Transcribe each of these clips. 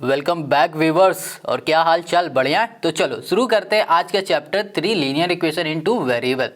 Welcome back viewers. और क्या हाल चाल, बढ़िया है? तो चलो शुरू करते हैं आज का chapter 3 linear equation into variable.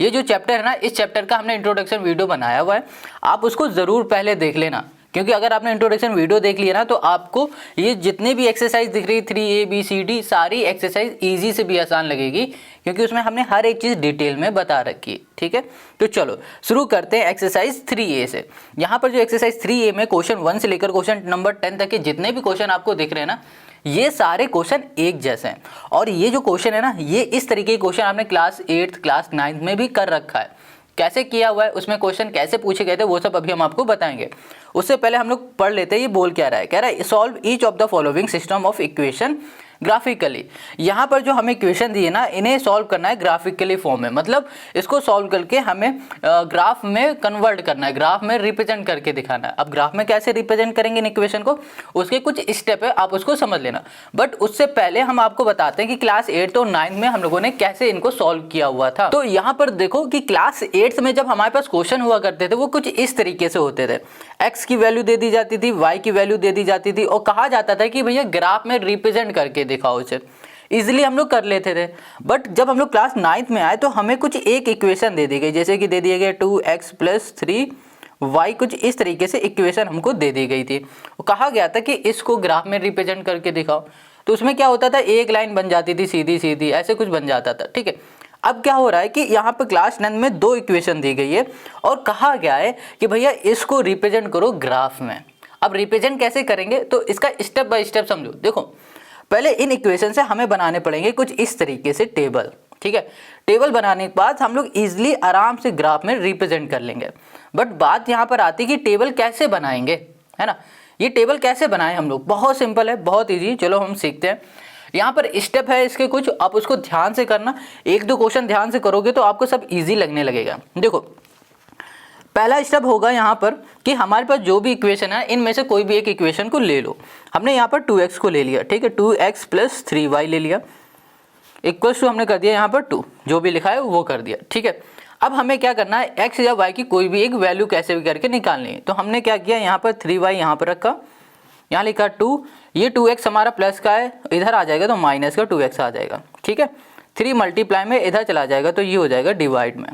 ये जो चैप्टर है ना, इस चैप्टर का हमने इंट्रोडक्शन वीडियो बनाया हुआ है, आप उसको ज़रूर पहले देख लेना, क्योंकि अगर आपने इंट्रोडक्शन वीडियो देख लिया ना तो आपको ये जितने भी एक्सरसाइज दिख रही 3A B C D सारी एक्सरसाइज ईजी से भी आसान लगेगी, क्योंकि उसमें हमने हर एक चीज़ डिटेल में बता रखी है। ठीक है, तो चलो शुरू करते हैं एक्सरसाइज 3A से। यहाँ पर जो एक्सरसाइज 3A में क्वेश्चन 1 से लेकर क्वेश्चन नंबर 10 तक के जितने भी क्वेश्चन आपको दिख रहे हैं ना, ये सारे क्वेश्चन एक जैसे हैं। और ये जो क्वेश्चन है ना, ये इस तरीके के क्वेश्चन आपने क्लास 8 क्लास 9 में भी कर रखा है। कैसे किया हुआ है, उसमें क्वेश्चन कैसे पूछे गए थे, वो सब अभी हम आपको बताएंगे। उससे पहले हम लोग पढ़ लेते हैं ये बोल क्या रहा है। कह रहा है solve each of the following system of equation graphically. यहाँ पर जो हमें इक्वेशन दिए ना, इन्हें सॉल्व करना है ग्राफिकली फॉर्म में, मतलब इसको सॉल्व करके हमें ग्राफ में कन्वर्ट करना है, ग्राफ में रिप्रेजेंट करके दिखाना है। अब ग्राफ में कैसे रिप्रेजेंट करेंगे इन इक्वेशन को, उसके कुछ स्टेप है, आप उसको समझ लेना। बट उससे पहले हम आपको बताते हैं कि क्लास 8 और 9 में हम लोगों ने कैसे इनको सॉल्व किया हुआ था। तो यहाँ पर देखो कि क्लास 8 में जब हमारे पास क्वेश्चन हुआ करते थे, वो कुछ इस तरीके से होते थे। एक्स की वैल्यू दे दी जाती थी, वाई की वैल्यू दे दी जाती थी, और कहा जाता था कि भैया ग्राफ में रिप्रेजेंट करके दिखाओ इसे। इजिली हम लोग कर लेते थे। बट जब हम लोग क्लास 9 में आए तो हमें कुछ एक इक्वेशन दे दी गई, जैसे कि दे दिया गया 2x + 3y, कुछ इस तरीके से इक्वेशन हमको दे दी गई थी। कहा गया था कि इसको ग्राफ में रिप्रेजेंट करके दिखाओ। तो उसमें क्या होता था, एक लाइन बन जाती थी सीधी सीधी, ऐसे कुछ बन जाता था। ठीक है, अब क्या हो रहा है कि यहाँ पर क्लास 9 में 2 इक्वेशन दी गई है और कहा गया है कि भैया इसको रिप्रेजेंट करो ग्राफ में। अब रिप्रेजेंट कैसे करेंगे, तो इसका स्टेप बाय स्टेप समझो। देखो, पहले इन इक्वेशन से हमें बनाने पड़ेंगे कुछ इस तरीके से टेबल। ठीक है, टेबल बनाने के बाद हम लोग इजीली आराम से ग्राफ में रिप्रेजेंट कर लेंगे। बट बात यहाँ पर आती है कि टेबल कैसे बनाएंगे, है ना। ये टेबल कैसे बनाएं हम लोग, बहुत सिंपल है, बहुत ईजी। चलो हम सीखते हैं। यहाँ पर स्टेप है इसके कुछ, आप उसको ध्यान से करना। 1-2 क्वेश्चन ध्यान से करोगे तो आपको सब ईजी लगने लगेगा। देखो, पहला स्टेप होगा यहाँ पर कि हमारे पास जो भी इक्वेशन है, इनमें से कोई भी एक इक्वेशन को ले लो। हमने यहाँ पर 2x को ले लिया, ठीक है, 2x + 3y ले लिया, इक्वल्स टू हमने कर दिया यहाँ पर 2, जो भी लिखा है वो कर दिया। ठीक है, अब हमें क्या करना है, x या y की कोई भी एक वैल्यू कैसे भी करके निकालनी है। तो हमने क्या किया, यहाँ पर 3y यहाँ पर रखा, यहाँ लिखा 2, ये 2x हमारा प्लस का है, इधर आ जाएगा तो माइनस का 2x आ जाएगा। ठीक है, 3 मल्टीप्लाई में इधर चला जाएगा तो ये हो जाएगा डिवाइड में,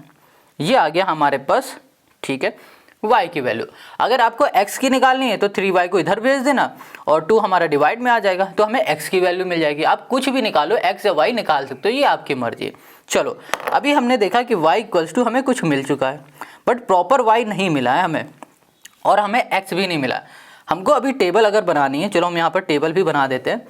ये आ गया हमारे पास। ठीक है, y की वैल्यू अगर आपको x की निकालनी है तो 3y को इधर भेज देना और 2 हमारा डिवाइड में आ जाएगा, तो हमें x की वैल्यू मिल जाएगी। आप कुछ भी निकालो, x या y निकाल सकते हो, ये आपकी मर्जी है। चलो, अभी हमने देखा कि y = हमें कुछ मिल चुका है, बट प्रॉपर y नहीं मिला है हमें, और हमें x भी नहीं मिला। हमको अभी टेबल अगर बनानी है, चलो हम यहाँ पर टेबल भी बना देते हैं।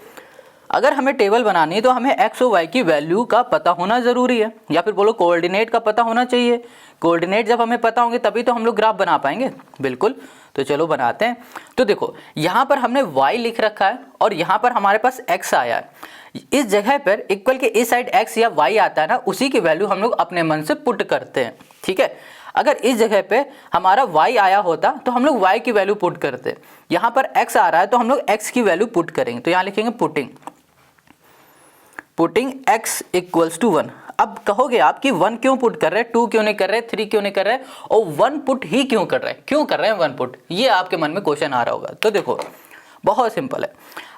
अगर हमें टेबल बनानी है तो हमें x और y की वैल्यू का पता होना ज़रूरी है, या फिर बोलो कोऑर्डिनेट का पता होना चाहिए। कोऑर्डिनेट जब हमें पता होंगे तभी तो हम लोग ग्राफ बना पाएंगे। बिल्कुल, तो चलो बनाते हैं। तो देखो, यहाँ पर हमने y लिख रखा है और यहाँ पर हमारे पास x आया है। इस जगह पर इक्वल के इस साइड x या y आता है ना, उसी की वैल्यू हम लोग अपने मन से पुट करते हैं। ठीक है, अगर इस जगह पे हमारा y आया होता तो हम लोग y की वैल्यू पुट करते। यहाँ पर x आ रहा है तो हम लोग x की वैल्यू पुट करेंगे, तो यहाँ लिखेंगे पुटिंग x = 1। अब कहोगे आप कि 1 क्यों पुट कर रहे हैं, 2 क्यों नहीं कर रहे, 3 क्यों नहीं कर रहे, और 1 पुट ही क्यों कर रहे हैं, क्यों कर रहे हैं 1 पुट, ये आपके मन में क्वेश्चन आ रहा होगा। तो देखो, बहुत सिंपल है,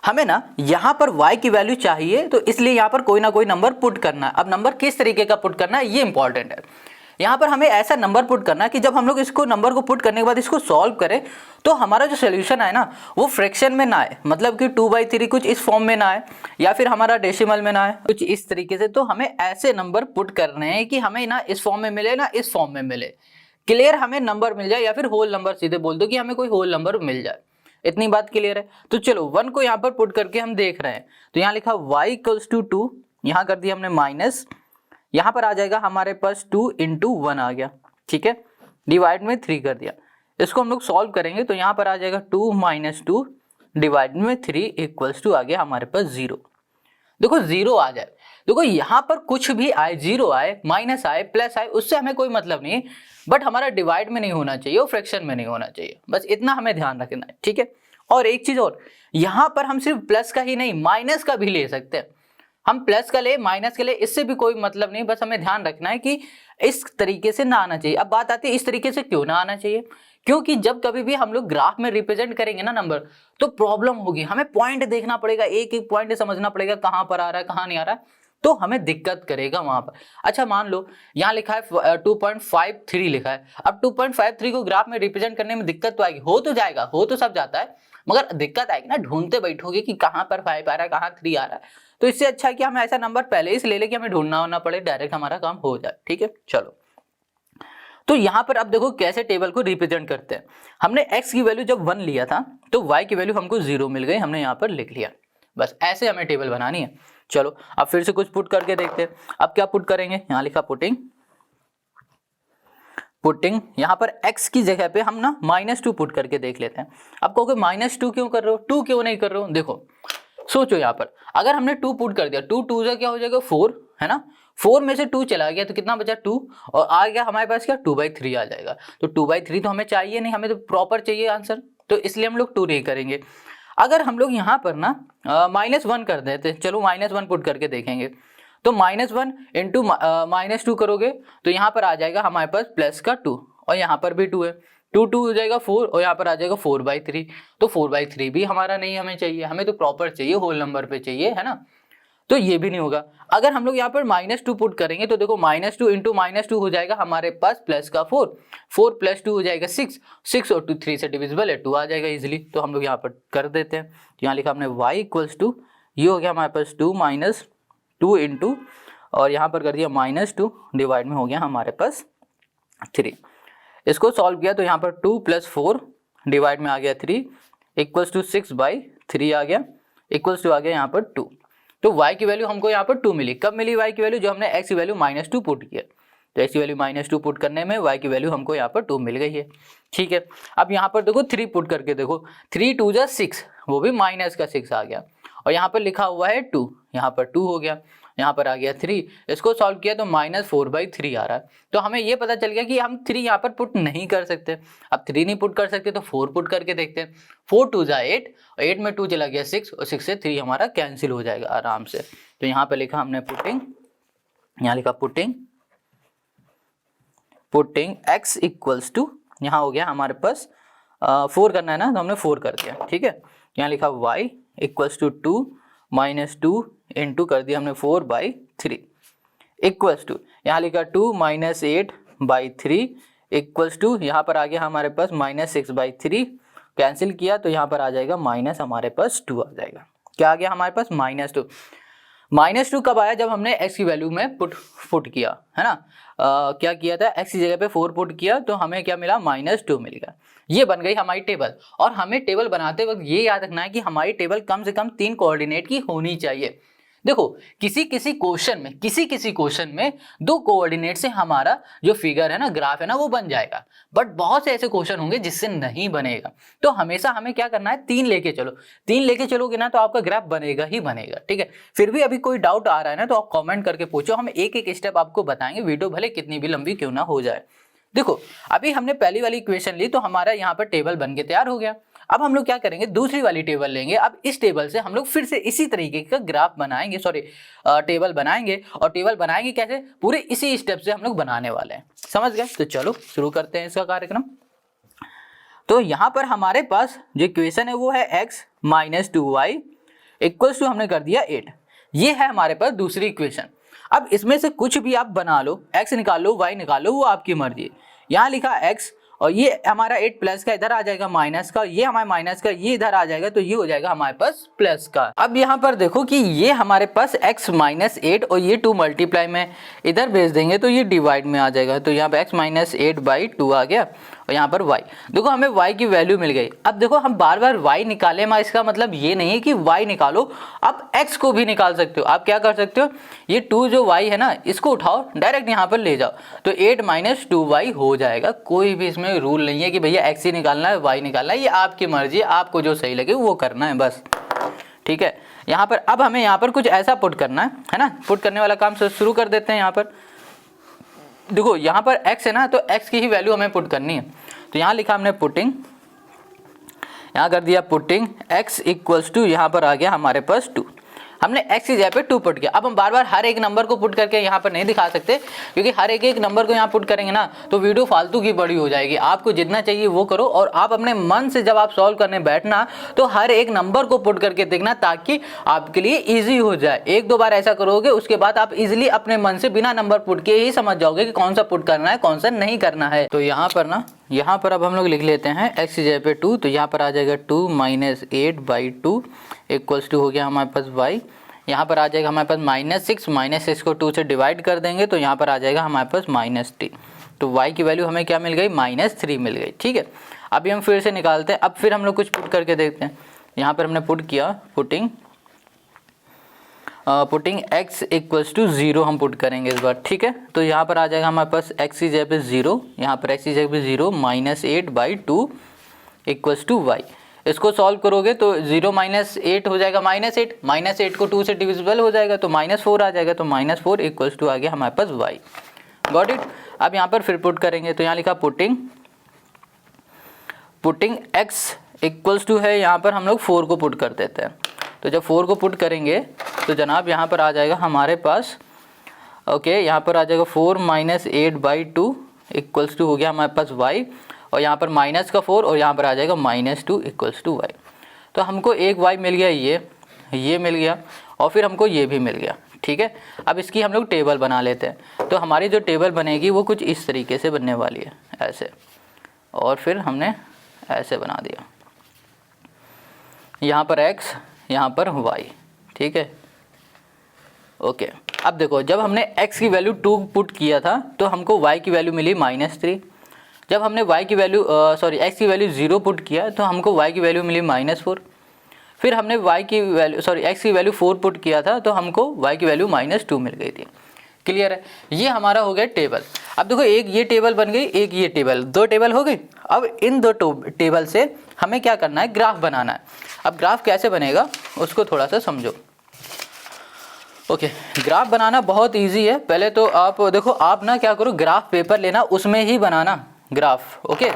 हमें ना यहाँ पर y की वैल्यू चाहिए, तो इसलिए यहाँ पर कोई ना कोई नंबर पुट करना है। अब नंबर किस तरीके का पुट करना है, ये इंपॉर्टेंट है। यहाँ पर हमें ऐसा नंबर पुट करना है कि जब हम लोग इसको नंबर को पुट करने के बाद इसको सॉल्व करें तो हमारा जो सोल्यूशन है ना, वो फ्रैक्शन में ना आए, मतलब कि 2/3 कुछ इस फॉर्म में ना आए, या फिर हमारा डेसिमल में ना आए, कुछ इस तरीके से। तो हमें ऐसे नंबर पुट करने हैं कि हमें ना इस फॉर्म में मिले ना इस फॉर्म में मिले, क्लियर हमें नंबर मिल जाए, या फिर होल नंबर, सीधे बोल दो कि हमें कोई होल नंबर मिल जाए। इतनी बात क्लियर है। तो चलो 1 को यहाँ पर पुट करके हम देख रहे हैं, तो यहाँ लिखा y = 2, यहाँ कर दिया हमने माइनस, यहाँ पर आ जाएगा हमारे पास 2 × 1 आ गया। ठीक है, डिवाइड में 3 कर दिया। इसको हम लोग सॉल्व करेंगे तो यहाँ पर आ जाएगा 2 - 2 डिवाइड में 3 = आ गया हमारे पास 0। देखो 0 आ जाए, देखो यहाँ पर कुछ भी आए, 0 आए, माइनस आए, प्लस आए, उससे हमें कोई मतलब नहीं, बट हमारा डिवाइड में नहीं होना चाहिए और फ्रैक्शन में नहीं होना चाहिए, बस इतना हमें ध्यान रखना है। ठीक है, और एक चीज और, यहाँ पर हम सिर्फ प्लस का ही नहीं माइनस का भी ले सकते हैं। हम प्लस का ले माइनस के ले, इससे भी कोई मतलब नहीं, बस हमें ध्यान रखना है कि इस तरीके से ना आना चाहिए। अब बात आती है इस तरीके से क्यों ना आना चाहिए, क्योंकि जब कभी भी हम लोग ग्राफ में रिप्रेजेंट करेंगे ना नंबर, तो प्रॉब्लम होगी, हमें पॉइंट देखना पड़ेगा, एक एक पॉइंट समझना पड़ेगा कहाँ पर आ रहा है कहाँ नहीं आ रहा है, तो हमें दिक्कत करेगा वहां पर। अच्छा मान लो यहाँ लिखा है 2.53 लिखा है, अब 2.53 को ग्राफ में रिप्रेजेंट करने में दिक्कत तो आएगी, हो तो जाएगा, हो तो सब जाता है, मगर दिक्कत आएगी ना, ढूंढते बैठोगे कि कहाँ पर 5 आ रहा है कहाँ 3 आ रहा है। तो इससे अच्छा है कि हम ऐसा नंबर पहले ही से ले लें कि हमें ढूंढना होना पड़े, डायरेक्ट हमारा काम हो जाए। ठीक है, चलो तो यहाँ पर अब देखो कैसे टेबल को रिप्रेजेंट करते हैं। हमने x की वैल्यू जब 1 लिया था तो y की वैल्यू हमको 0 मिल गई, हमने यहाँ पर लिख लिया। बस ऐसे हमें टेबल बनानी है। चलो अब फिर से कुछ पुट करके देखते हैं। अब क्या पुट करेंगे, यहाँ लिखा पुटिंग, यहाँ पर x की जगह पे हम ना -2 पुट करके देख लेते हैं। अब कहोगे -2 क्यों कर रहे हो, 2 क्यों नहीं कर रहे हो, देखो सोचो यहाँ पर अगर हमने 2 पुट कर दिया, 2 2 से क्या हो जाएगा 4 है ना, 4 में से 2 चला गया तो कितना बचा 2, और आ गया हमारे पास क्या 2/3 आ जाएगा। तो 2/3 तो हमें चाहिए नहीं, हमें तो प्रॉपर चाहिए आंसर, तो इसलिए हम लोग 2 नहीं करेंगे। अगर हम लोग यहाँ पर ना -1 कर देते, चलो -1 पुट करके देखेंगे, तो -1 इंटू -2 करोगे तो यहाँ पर आ जाएगा हमारे पास प्लस का 2, और यहाँ पर भी 2 है, 2 2 हो जाएगा 4, और यहाँ पर आ जाएगा 4/3। तो 4/3 भी हमारा नहीं हमें चाहिए, हमें तो प्रॉपर चाहिए, होल नंबर पे चाहिए, है ना, तो ये भी नहीं होगा। अगर हम लोग यहाँ पर -2 पुट करेंगे तो देखो -2 इंटू -2 हो जाएगा हमारे पास प्लस का 4, 4 + 2 हो जाएगा 6, 6 और 2 3 से डिविजिबल है, 2 आ जाएगा इजिली। तो हम लोग यहाँ पर कर देते हैं, यहाँ लिखा हमने y = ये हो गया हमारे पास 2 - 2 इंटू, और यहाँ पर कर दिया -2 डिवाइड में हो गया हमारे पास 3। इसको सॉल्व किया तो यहाँ पर 2 + 4 डिवाइड में आ गया 3 = 6/3 आ गया, = आ गया यहाँ पर 2। तो y की वैल्यू हमको यहाँ पर 2 मिली। कब मिली y की वैल्यू, जो हमने x की वैल्यू -2 पुट किया, तो x की वैल्यू -2 पुट करने में y की वैल्यू हमको यहाँ पर 2 मिल गई है। ठीक है, अब यहाँ पर देखो 3 पुट करके देखो, 3 2 जा 6, वो भी -6 आ गया, और यहाँ पर लिखा हुआ है 2, यहाँ पर 2 हो गया, यहाँ पर आ गया 3, इसको सॉल्व किया तो -4/3 आ रहा है। तो हमें ये पता चल गया कि हम 3 यहाँ पर पुट नहीं कर सकते। अब 3 नहीं पुट कर सकते तो 4 पुट करके देखते हैं, 4 2 जा 8, 8 में 2 चला गया 6, और 6 से 3 हमारा कैंसिल हो जाएगा आराम से। तो यहाँ पर लिखा हमने पुटिंग, यहाँ लिखा पुटिंग x = यहाँ हो गया हमारे पास 4 करना है ना, तो हमने 4 कर दिया। ठीक है, यहाँ लिखा y = 2 - 2 इंटू कर दिया हमने 4/3 = यहाँ लिखा 2 - 8/3 = यहाँ पर आ गया हमारे पास -6/3, कैंसिल किया तो यहाँ पर आ जाएगा माइनस हमारे पास 2 आ जाएगा। क्या आ गया हमारे पास -2। -2 कब आया, जब हमने x की वैल्यू में पुट किया, है ना, क्या किया था, x की जगह पे 4 पुट किया तो हमें क्या मिला, -2 मिल गया। ये बन गई हमारी टेबल। और हमें टेबल बनाते वक्त ये याद रखना है कि हमारी टेबल कम से कम 3 कोऑर्डिनेट की होनी चाहिए। देखो किसी किसी क्वेश्चन में 2 कोऑर्डिनेट से हमारा जो फिगर है ना, ग्राफ है ना, वो बन जाएगा, बट बहुत से ऐसे क्वेश्चन होंगे जिससे नहीं बनेगा। तो हमेशा हमें क्या करना है, 3 लेके चलो, 3 लेके चलोगे ना तो आपका ग्राफ बनेगा ही बनेगा। ठीक है, फिर भी अभी कोई डाउट आ रहा है ना तो आप कॉमेंट करके पूछो, हम एक एक स्टेप आपको बताएंगे, वीडियो भले कितनी भी लंबी क्यों ना हो जाए। देखो अभी हमने पहली वाली इक्वेशन ली तो हमारा यहाँ पर टेबल बन के तैयार हो गया। अब हम लोग क्या करेंगे, दूसरी वाली टेबल लेंगे। अब इस टेबल से हम लोग फिर से इसी तरीके का ग्राफ बनाएंगे, टेबल बनाएंगे। और टेबल बनाएंगे कैसे, पूरे इसी स्टेप से हम लोग बनाने वाले हैं, समझ गए। तो चलो शुरू करते हैं इसका कार्यक्रम। तो यहाँ पर हमारे पास जो इक्वेशन है वो है x - 2y = हमने कर दिया 8। ये है हमारे पास दूसरी इक्वेशन। अब इसमें से कुछ भी आप बना लो, x निकाल लो, y निकाल लो, वो आपकी मर्जी। यहाँ लिखा x, और ये हमारा 8 प्लस का इधर आ जाएगा माइनस का, ये हमारे माइनस का ये इधर आ जाएगा, तो ये हो जाएगा हमारे पास प्लस का। अब यहाँ पर देखो कि ये हमारे पास x - 8 और ये 2 मल्टीप्लाई में इधर भेज देंगे तो ये डिवाइड में आ जाएगा। तो यहाँ पे x - 8/2 आ गया, और यहाँ पर y, देखो हमें y की वैल्यू मिल गई। अब देखो हम बार बार y निकाले, मैं इसका मतलब ये नहीं है कि y निकालो, आप x को भी निकाल सकते हो। आप क्या कर सकते हो, ये 2 जो y है ना, इसको उठाओ डायरेक्ट यहाँ पर ले जाओ, तो 8 - 2y हो जाएगा। कोई भी इसमें रूल नहीं है कि भैया x ही निकालना है, y निकालना है, ये आपकी मर्जी है, आपको जो सही लगे वो करना है बस। ठीक है, यहाँ पर अब हमें यहाँ पर कुछ ऐसा पुट करना है ना, पुट करने वाला काम शुरू कर देते हैं। यहाँ पर देखो यहाँ पर x है ना, तो x की ही वैल्यू हमें पुट करनी है। तो यहाँ लिखा हमने पुटिंग, यहाँ कर दिया पुटिंग x = यहाँ पर आ गया हमारे पास 2। हमने x की जगह पे 2 पुट किया। अब हम बार बार हर एक नंबर को पुट करके यहाँ पर नहीं दिखा सकते, क्योंकि हर एक नंबर को यहाँ पुट करेंगे ना तो वीडियो फालतू की बड़ी हो जाएगी। आपको जितना चाहिए वो करो, और आप अपने मन से जब आप सॉल्व करने बैठना तो हर एक नंबर को पुट करके देखना, ताकि आपके लिए ईजी हो जाए। 1-2 बार ऐसा करोगे, उसके बाद आप इजीली अपने मन से बिना नंबर पुट के ही समझ जाओगे कि कौन सा पुट करना है, कौन सा नहीं करना है। तो यहाँ पर अब हम लोग लिख लेते हैं x की जगह पे 2, तो यहाँ पर आ जाएगा 2 - 8/2 इक्वल्स टू हो गया हमारे पास y। यहाँ पर आ जाएगा हमारे पास -6 को 2 से डिवाइड कर देंगे तो यहाँ पर आ जाएगा हमारे पास -3। तो y की वैल्यू हमें क्या मिल गई, -3 मिल गई। ठीक है, अभी हम फिर से निकालते हैं। अब फिर हम लोग कुछ पुट करके देखते हैं। यहाँ पर हमने पुट किया, पुटिंग x इक्वल्स टू 0 हम पुट करेंगे इस बार। ठीक है, तो यहाँ पर आ जाएगा हमारे पास x की जगह पे 0, यहाँ पर x की जगह पे 0 -8/2 इक्वल्स टू y। इसको सॉल्व करोगे तो 0 - 8 हो जाएगा -8 को 2 से डिविजिबल हो जाएगा तो -4 आ जाएगा, तो -4 इक्वल्स टू आ गया हमारे पास y। Got it. अब यहाँ पर फिर पुट करेंगे, तो यहाँ लिखा पुटिंग x इक्वल्स टू है, यहाँ पर हम लोग 4 को पुट कर देते हैं। तो जब 4 को पुट करेंगे तो जनाब यहाँ पर आ जाएगा हमारे पास, ओके, यहाँ पर आ जाएगा 4 - 8/2 इक्वल्स टू हो गया हमारे पास y, और यहाँ पर माइनस का 4 और यहाँ पर आ जाएगा -2 इक्वल्स टू y। तो हमको एक y मिल गया, ये मिल गया, और फिर हमको ये भी मिल गया। ठीक है, अब इसकी हम लोग टेबल बना लेते हैं। तो हमारी जो टेबल बनेगी वो कुछ इस तरीके से बनने वाली है, ऐसे, और फिर हमने ऐसे बना दिया, यहाँ पर x, यहाँ पर y। ठीक है, ओके। अब देखो, जब हमने x की वैल्यू 2 पुट किया था तो हमको y की वैल्यू मिली -3। जब हमने x की वैल्यू 0 पुट किया तो हमको y की वैल्यू मिली -4। फिर हमने x की वैल्यू 4 पुट किया था तो हमको y की वैल्यू -2 मिल गई थी। क्लियर है, ये हमारा हो गया टेबल। अब देखो, एक ये टेबल बन गई, एक ये टेबल, 2 टेबल हो गई। अब इन 2 टेबल से हमें क्या करना है, ग्राफ बनाना है। अब ग्राफ कैसे बनेगा उसको थोड़ा सा समझो। ओके, ग्राफ बनाना बहुत इजी है। पहले तो आप देखो, आप ना क्या करो, ग्राफ पेपर लेना, उसमें ही बनाना ग्राफ। ओके,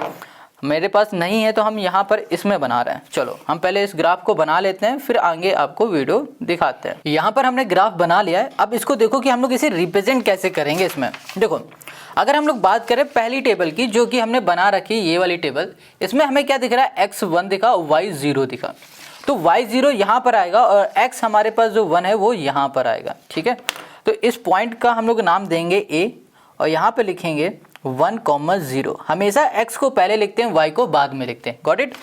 मेरे पास नहीं है तो हम यहाँ पर इसमें बना रहे हैं। चलो हम पहले इस ग्राफ को बना लेते हैं, फिर आगे आपको वीडियो दिखाते हैं। यहाँ पर हमने ग्राफ बना लिया है। अब इसको देखो कि हम लोग इसे रिप्रेजेंट कैसे करेंगे। इसमें देखो, अगर हम लोग बात करें पहली टेबल की, जो कि हमने बना रखी, ये वाली टेबल, इसमें हमें क्या दिख रहा है, x1 दिखा, y0 दिखा। तो y0 यहाँ पर आएगा और x हमारे पास जो 1 है वो यहाँ पर आएगा। ठीक है, तो इस पॉइंट का हम लोग नाम देंगे a, और यहाँ पे लिखेंगे 1,0। हमेशा x को पहले लिखते हैं, y को बाद में लिखते हैं। Got it.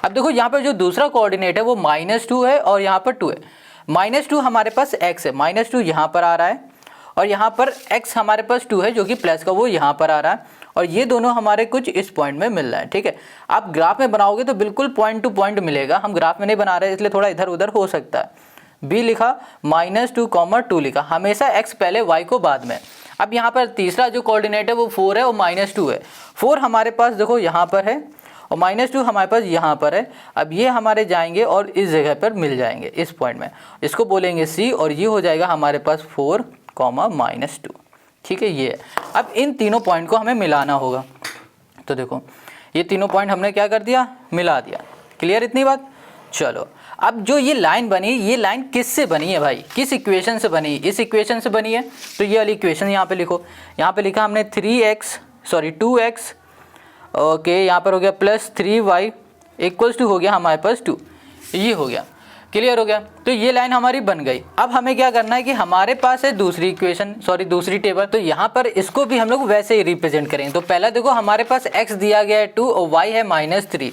अब देखो, यहाँ पर जो दूसरा कोऑर्डिनेट है वो -2 है और यहाँ पर 2 है। -2 हमारे पास x है, -2 यहाँ पर आ रहा है, और यहाँ पर x हमारे पास 2 है जो कि प्लस का, वो यहाँ पर आ रहा है, और ये दोनों हमारे कुछ इस पॉइंट में मिल रहा है। ठीक है, आप ग्राफ में बनाओगे तो बिल्कुल पॉइंट टू पॉइंट मिलेगा। हम ग्राफ में नहीं बना रहे इसलिए थोड़ा इधर उधर हो सकता है। b लिखा, -2,2 लिखा, हमेशा x पहले y को बाद में। अब यहाँ पर तीसरा जो कोऑर्डिनेट है वो 4 है और -2 है। 4 हमारे पास देखो यहाँ पर है और -2 हमारे पास यहाँ पर है। अब ये हमारे जाएंगे और इस जगह पर मिल जाएंगे, इस पॉइंट में, इसको बोलेंगे c, और ये हो जाएगा हमारे पास 4, -2। ठीक है, ये अब इन तीनों पॉइंट को हमें मिलाना होगा। तो देखो, ये तीनों पॉइंट हमने क्या कर दिया, मिला दिया। क्लियर इतनी बात। चलो, अब जो ये लाइन बनी, ये लाइन किससे बनी है भाई, किस इक्वेशन से बनी, इस इक्वेशन से बनी है। तो ये वाली इक्वेशन यहाँ पे लिखो। यहाँ पे लिखा हमने 2x, ओके, यहाँ पर हो गया +3y इक्वल्स टू हो गया हमारे पास 2। ये हो गया, क्लियर हो गया। तो ये लाइन हमारी बन गई। अब हमें क्या करना है कि हमारे पास है दूसरी दूसरी टेबल, तो यहाँ पर इसको भी हम लोग वैसे ही रिप्रेजेंट करेंगे। तो पहला देखो, हमारे पास x दिया गया है 2 और y है -3।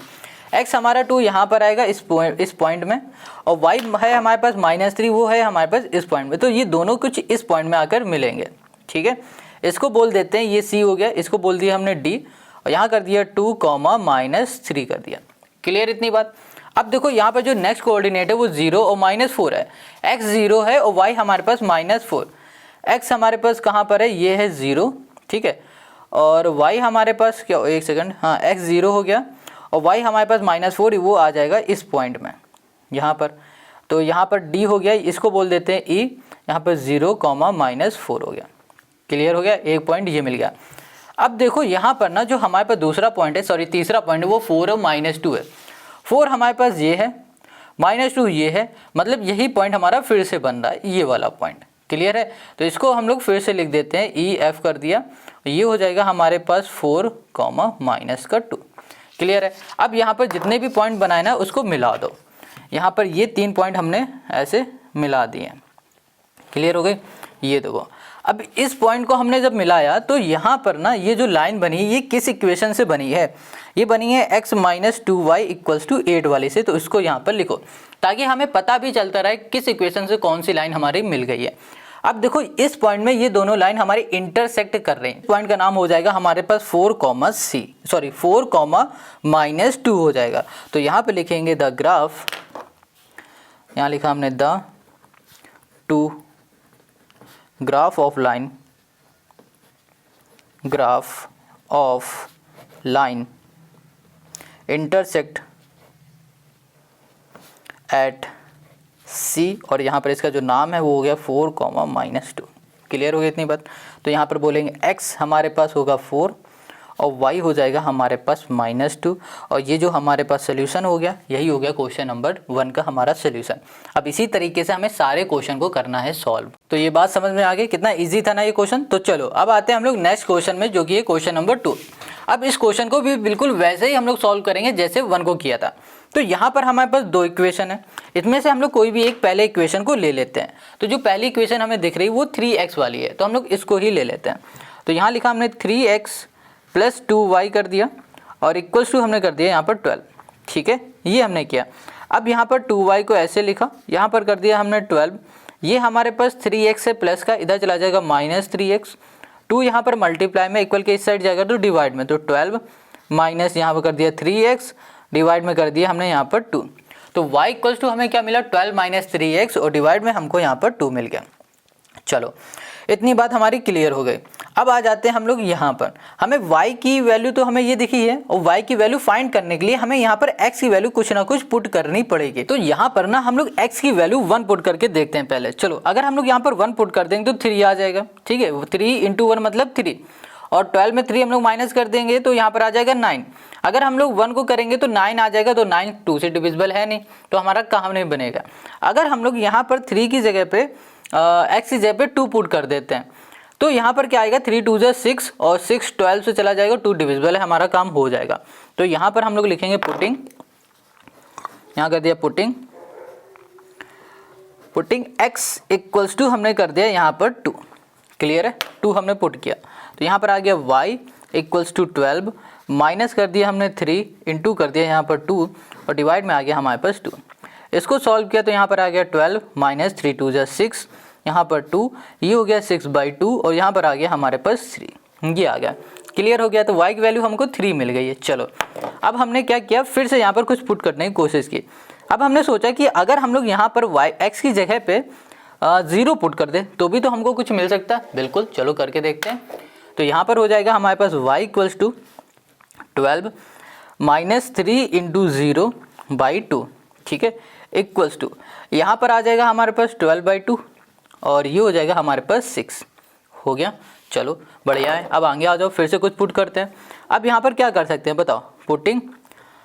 x हमारा 2 यहाँ पर आएगा इस पॉइंट में, और y है हमारे पास -3, वो है हमारे पास इस पॉइंट में। तो ये दोनों कुछ इस पॉइंट में आकर मिलेंगे। ठीक है, इसको बोल देते हैं, ये c हो गया, इसको बोल दिया हमने d, और यहाँ कर दिया 2, -3 कर दिया। क्लियर इतनी बात। अब देखो, यहाँ पर जो नेक्स्ट कोऑर्डिनेट है वो 0 और -4 है। x 0 है और y हमारे पास -4। x हमारे पास कहाँ पर है, ये है 0। ठीक है, और y हमारे पास क्या, एक सेकंड, हाँ, x 0 हो गया और y हमारे पास -4, वो आ जाएगा इस पॉइंट में, यहाँ पर। तो यहाँ पर d हो गया, इसको बोल देते हैं e, यहाँ पर 0, -4 हो गया। क्लियर हो गया, एक पॉइंट ये मिल गया। अब देखो, यहाँ पर ना जो हमारे पास दूसरा पॉइंट है, तीसरा पॉइंट है, वो 4 और -2 है। 4 हमारे पास ये है, -2 ये है, मतलब यही पॉइंट हमारा फिर से बन रहा है, ये वाला पॉइंट। क्लियर है? तो इसको हम लोग फिर से लिख देते हैं, ई एफ कर दिया, ये हो जाएगा हमारे पास 4, -2। क्लियर है? अब यहाँ पर जितने भी पॉइंट बनाए ना उसको मिला दो। यहाँ पर ये 3 पॉइंट हमने ऐसे मिला दिए। क्लियर हो गई? ये देखो, अब इस पॉइंट को हमने जब मिलाया तो यहाँ पर ना ये जो लाइन बनी ये किस इक्वेशन से बनी है? ये बनी है x - 2y = 8 वाली से। तो इसको यहाँ पर लिखो ताकि हमें पता भी चलता रहे किस इक्वेशन से कौन सी लाइन हमारी मिल गई है। अब देखो इस पॉइंट में ये दोनों लाइन हमारी इंटरसेक्ट कर रही हैं। पॉइंट का नाम हो जाएगा हमारे पास 4, -2 हो जाएगा। तो यहाँ पे लिखेंगे द ग्राफ, यहाँ लिखा हमने the two graph of line intersect at C, और यहाँ पर इसका जो नाम है वो हो गया 4, -2। क्लियर हो गई इतनी बात? तो यहाँ पर बोलेंगे x हमारे पास होगा 4 और y हो जाएगा हमारे पास -2, और ये जो हमारे पास सोल्यूशन हो गया यही हो गया क्वेश्चन नंबर 1 का हमारा सोल्यूशन। अब इसी तरीके से हमें सारे क्वेश्चन को करना है सॉल्व। तो ये बात समझ में आ गई? कितना इजी था ना ये क्वेश्चन। तो चलो अब आते हैं हम लोग नेक्स्ट क्वेश्चन में, जो कि है क्वेश्चन नंबर 2। अब इस क्वेश्चन को भी बिल्कुल वैसे ही हम लोग सॉल्व करेंगे जैसे 1 को किया था। तो यहाँ पर हमारे पास 2 इक्वेशन है, इसमें से हम लोग कोई भी एक पहले इक्वेशन को ले लेते हैं। तो जो पहली इक्वेशन हमें दिख रही है वो 3x वाली है, तो हम लोग इसको ही ले लेते हैं। तो यहाँ लिखा हमने 3x + 2y कर दिया और = हमने कर दिया यहाँ पर 12। ठीक है, ये हमने किया। अब यहाँ पर 2y को ऐसे लिखा, यहाँ पर कर दिया हमने 12। ये हमारे पास 3x है प्लस का, इधर चला जाएगा -3x। 2 यहाँ पर मल्टीप्लाई में, इक्वल के इस साइड जाएगा तो डिवाइड में, तो 12 माइनस यहाँ पर कर दिया 3x, डिवाइड में कर दिया हमने यहाँ पर 2। तो y = हमें क्या मिला? 12 - 3x, और डिवाइड में हमको यहाँ पर 2 मिल गया। चलो इतनी बात हमारी क्लियर हो गई। अब आ जाते हैं हम लोग यहाँ पर, हमें y की वैल्यू तो हमें ये दिखी है, और y की वैल्यू फाइंड करने के लिए हमें यहाँ पर x की वैल्यू कुछ ना कुछ पुट करनी पड़ेगी। तो यहाँ पर ना हम लोग x की वैल्यू 1 पुट करके देखते हैं पहले। चलो अगर हम लोग यहाँ पर 1 पुट कर देंगे तो 3 आ जाएगा। ठीक है, 3 × 1 मतलब 3, और 12 में 3 हम लोग माइनस कर देंगे तो यहाँ पर आ जाएगा 9। अगर हम लोग 1 को करेंगे तो 9 आ जाएगा, तो 9 2 से डिविजिबल है नहीं, तो हमारा काम नहीं बनेगा। अगर हम लोग यहाँ पर 3 की जगह पे x की जगह पे 2 पुट कर देते हैं तो यहाँ पर क्या आएगा? 3 × 2 = 6, और 6 12 से चला जाएगा, 2 डिविजिबल है, हमारा काम हो जाएगा। तो यहाँ पर हम लोग लिखेंगे पुटिंग, यहाँ कर दिया पुटिंग x = हमने कर दिया यहाँ पर 2। क्लियर है? 2 हमने पुट किया, तो यहाँ पर आ गया y = 12, माइनस कर दिया हमने 3, इंटू कर दिया यहाँ पर 2, और डिवाइड में आ गया हमारे पास 2। इसको सॉल्व किया तो यहाँ पर आ गया 12 - 3 × 2 = 6, यहाँ पर 2, ये हो गया 6/2, और यहाँ पर आ गया हमारे पास 3, ये आ गया। क्लियर हो गया? तो y की वैल्यू हमको 3 मिल गई है। चलो अब हमने क्या किया, फिर से यहाँ पर कुछ पुट करने की कोशिश की। अब हमने सोचा कि अगर हम लोग यहाँ पर x की जगह पे 0 पुट कर दें तो भी तो हमको कुछ मिल सकता है। बिल्कुल, चलो करके देखते हैं। तो यहाँ पर हो जाएगा हमारे पास y = 12 - 3 × 0/2। ठीक है, = यहाँ पर आ जाएगा हमारे पास 12/2, और ये हो जाएगा हमारे पास 6 हो गया। चलो बढ़िया है। अब आगे आ जाओ, फिर से कुछ पुट करते हैं। अब यहाँ पर क्या कर सकते हैं बताओ? पुटिंग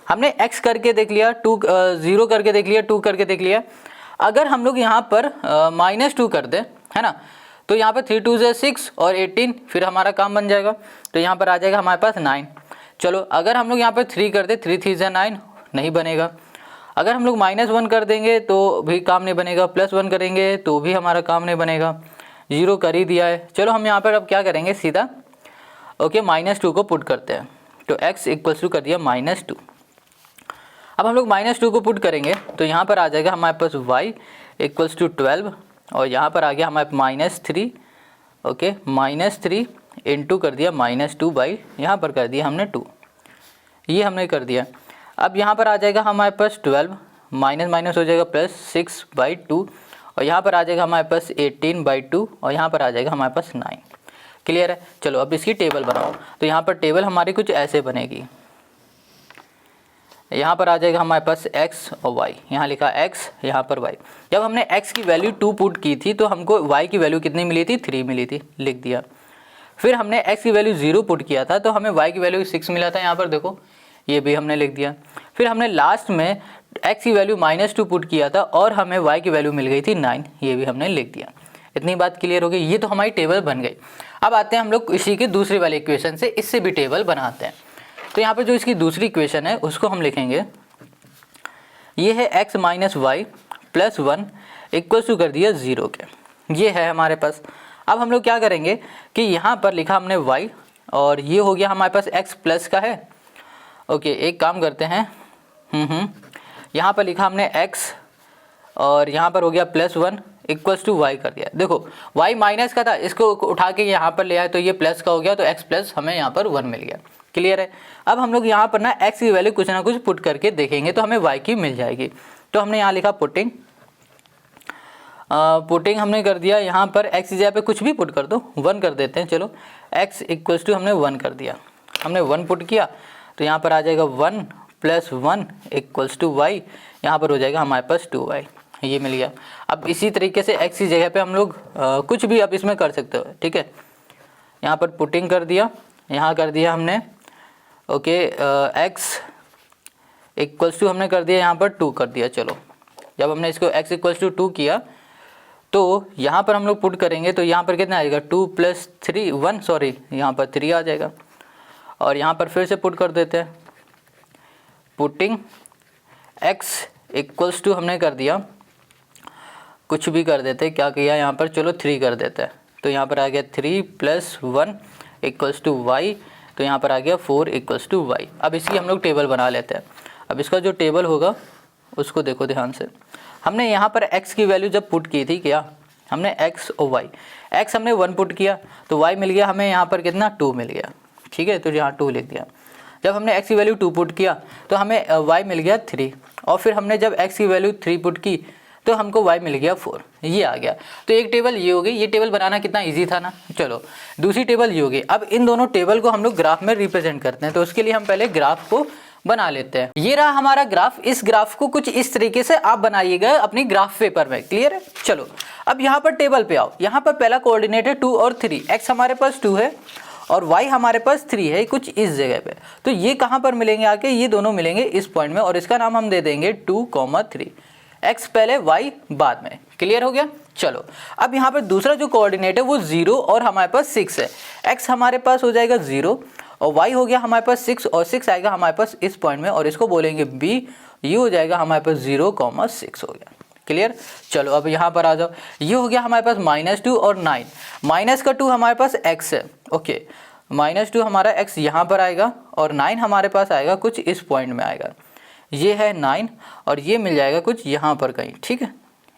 हमने x करके देख लिया, 0 करके देख लिया, 2 करके देख लिया। अगर हम लोग यहाँ पर -2 कर दें, है ना, तो यहाँ पर 3 × 2 = 6 और 18, फिर हमारा काम बन जाएगा। तो यहाँ पर आ जाएगा हमारे पास 9। चलो अगर हम लोग यहाँ पर 3 कर दे, 3 × 3 = 9, नहीं बनेगा। अगर हम लोग -1 कर देंगे तो भी काम नहीं बनेगा, +1 करेंगे तो भी हमारा काम नहीं बनेगा। 0 कर ही दिया है। चलो हम यहाँ पर अब क्या करेंगे, सीधा ओके -2 को पुट करते हैं। तो x = कर दिया -2। अब हम लोग -2 को पुट करेंगे तो यहाँ पर आ जाएगा हमारे पास y = 12, और यहाँ पर आ गया हमारे -3, ओके -3 इंटू कर दिया -2 यहाँ पर कर दिया हमने 2, ये हमने कर दिया। अब यहाँ पर आ जाएगा हमारे पास 12, माइनस हो जाएगा +6/2, और यहाँ पर आ जाएगा हमारे पास 18/2, और यहाँ पर आ जाएगा हमारे पास 9। क्लियर है? चलो अब इसकी टेबल बनाओ। तो यहाँ पर टेबल हमारी कुछ ऐसे बनेगी। यहाँ पर आ जाएगा हमारे पास x और y, यहाँ लिखा x, यहाँ पर y। जब हमने x की वैल्यू 2 पुट की थी तो हमको y की वैल्यू कितनी मिली थी? 3 मिली थी, लिख दिया। फिर हमने x की वैल्यू 0 पुट किया था तो हमें y की वैल्यू 6 मिला था, यहाँ पर देखो, ये भी हमने लिख दिया। फिर हमने लास्ट में x की वैल्यू -2 पुट किया था और हमें y की वैल्यू मिल गई थी 9, ये भी हमने लिख दिया। इतनी बात क्लियर हो गई। ये तो हमारी टेबल बन गई। अब आते हैं हम लोग इसी के दूसरी वाली इक्वेशन से, इससे भी टेबल बनाते हैं। तो यहाँ पर जो इसकी दूसरी इक्वेशन है उसको हम लिखेंगे, ये है x - y + 1 इक्वल्स टू कर दिया 0 के, ये है हमारे पास। अब हम लोग क्या करेंगे कि यहाँ पर लिखा हमने y और ये हो गया हमारे पास x प्लस का है। ओके, एक काम करते हैं, यहाँ पर लिखा हमने x और यहाँ पर हो गया +1 इक्वल्स टू y कर दिया। देखो y माइनस का था, इसको उठा के यहाँ पर ले आए तो ये प्लस का हो गया, तो x प्लस हमें यहाँ पर 1 मिल गया। क्लियर है। अब हम लोग यहाँ पर ना x की वैल्यू कुछ ना कुछ पुट करके देखेंगे तो हमें y की मिल जाएगी। तो हमने यहाँ लिखा पुटिंग हमने कर दिया, यहाँ पर x की जगह पे कुछ भी पुट कर दो, 1 कर देते हैं। चलो x इक्वल्स टू हमने 1 कर दिया, हमने 1 पुट किया तो यहाँ पर आ जाएगा 1 + 1 इक्वल्स टू y, यहाँ पर हो जाएगा हमारे पास 2y, ये मिल गया। अब इसी तरीके से x की जगह पे हम लोग कुछ भी अब इसमें कर सकते हो, ठीक है। यहाँ पर पुटिंग कर दिया, यहाँ कर दिया हमने ओके x इक्वल्स टू हमने कर दिया यहाँ पर 2 कर दिया। चलो जब हमने इसको x इक्वल्स टू 2 किया तो यहाँ पर हम लोग पुट करेंगे तो यहाँ पर कितना आएगा 2 + 3 1 सॉरी यहाँ पर 3 आ जाएगा। और यहाँ पर फिर से पुट कर देते हैं, पुटिंग x इक्वल्स टू हमने कर दिया, कुछ भी कर देते, क्या किया यहाँ पर, चलो 3 कर देते हैं। तो यहाँ पर आ गया 3 + 1 इक्वल्स टू y, तो यहाँ पर आ गया 4 इक्वल्स टू y। अब इसकी हम लोग टेबल बना लेते हैं। अब इसका जो टेबल होगा उसको देखो ध्यान से। हमने यहाँ पर x की वैल्यू जब पुट की थी, क्या हमने x और y, x हमने 1 पुट किया तो y मिल गया हमें यहाँ पर कितना 2 मिल गया, ठीक है। तो यहाँ 2 लिख दिया। जब हमने x की वैल्यू 2 पुट किया तो हमें y मिल गया 3, और फिर हमने जब x की वैल्यू 3 पुट की तो हमको y मिल गया 4, ये आ गया। तो एक टेबल ये हो गई। ये टेबल बनाना कितना इजी था ना। चलो दूसरी टेबल ये हो गई। अब इन दोनों टेबल को हम लोग ग्राफ में रिप्रेजेंट करते हैं, तो उसके लिए हम पहले ग्राफ को बना लेते हैं। ये रहा हमारा ग्राफ। इस ग्राफ को कुछ इस तरीके से आप बनाइएगा अपनी ग्राफ पेपर में। क्लियर है। चलो अब यहाँ पर टेबल पे आओ। यहाँ पर पहला कोऑर्डिनेट है 2 और 3, x हमारे पास 2 है और y हमारे पास 3 है, कुछ इस जगह पे। तो ये कहाँ पर मिलेंगे आके, ये दोनों मिलेंगे इस पॉइंट में, और इसका नाम हम दे देंगे 2, 3, x पहले y बाद में। क्लियर हो गया। चलो अब यहाँ पर दूसरा जो कोऑर्डिनेट है वो 0 और हमारे पास 6 है। x हमारे पास हो जाएगा 0 और y हो गया हमारे पास 6, और 6 आएगा हमारे पास इस पॉइंट में, और इसको बोलेंगे b, ये हो जाएगा हमारे पास 0, 6 हो गया। क्लियर। चलो अब यहाँ पर आ जाओ। ये हो गया हमारे पास -2 और 9, माइनस का 2 हमारे पास x है। ओके, -2 हमारा x यहाँ पर आएगा और 9 हमारे पास आएगा कुछ इस पॉइंट में आएगा। ये है 9 और ये मिल जाएगा कुछ यहाँ पर कहीं, ठीक है,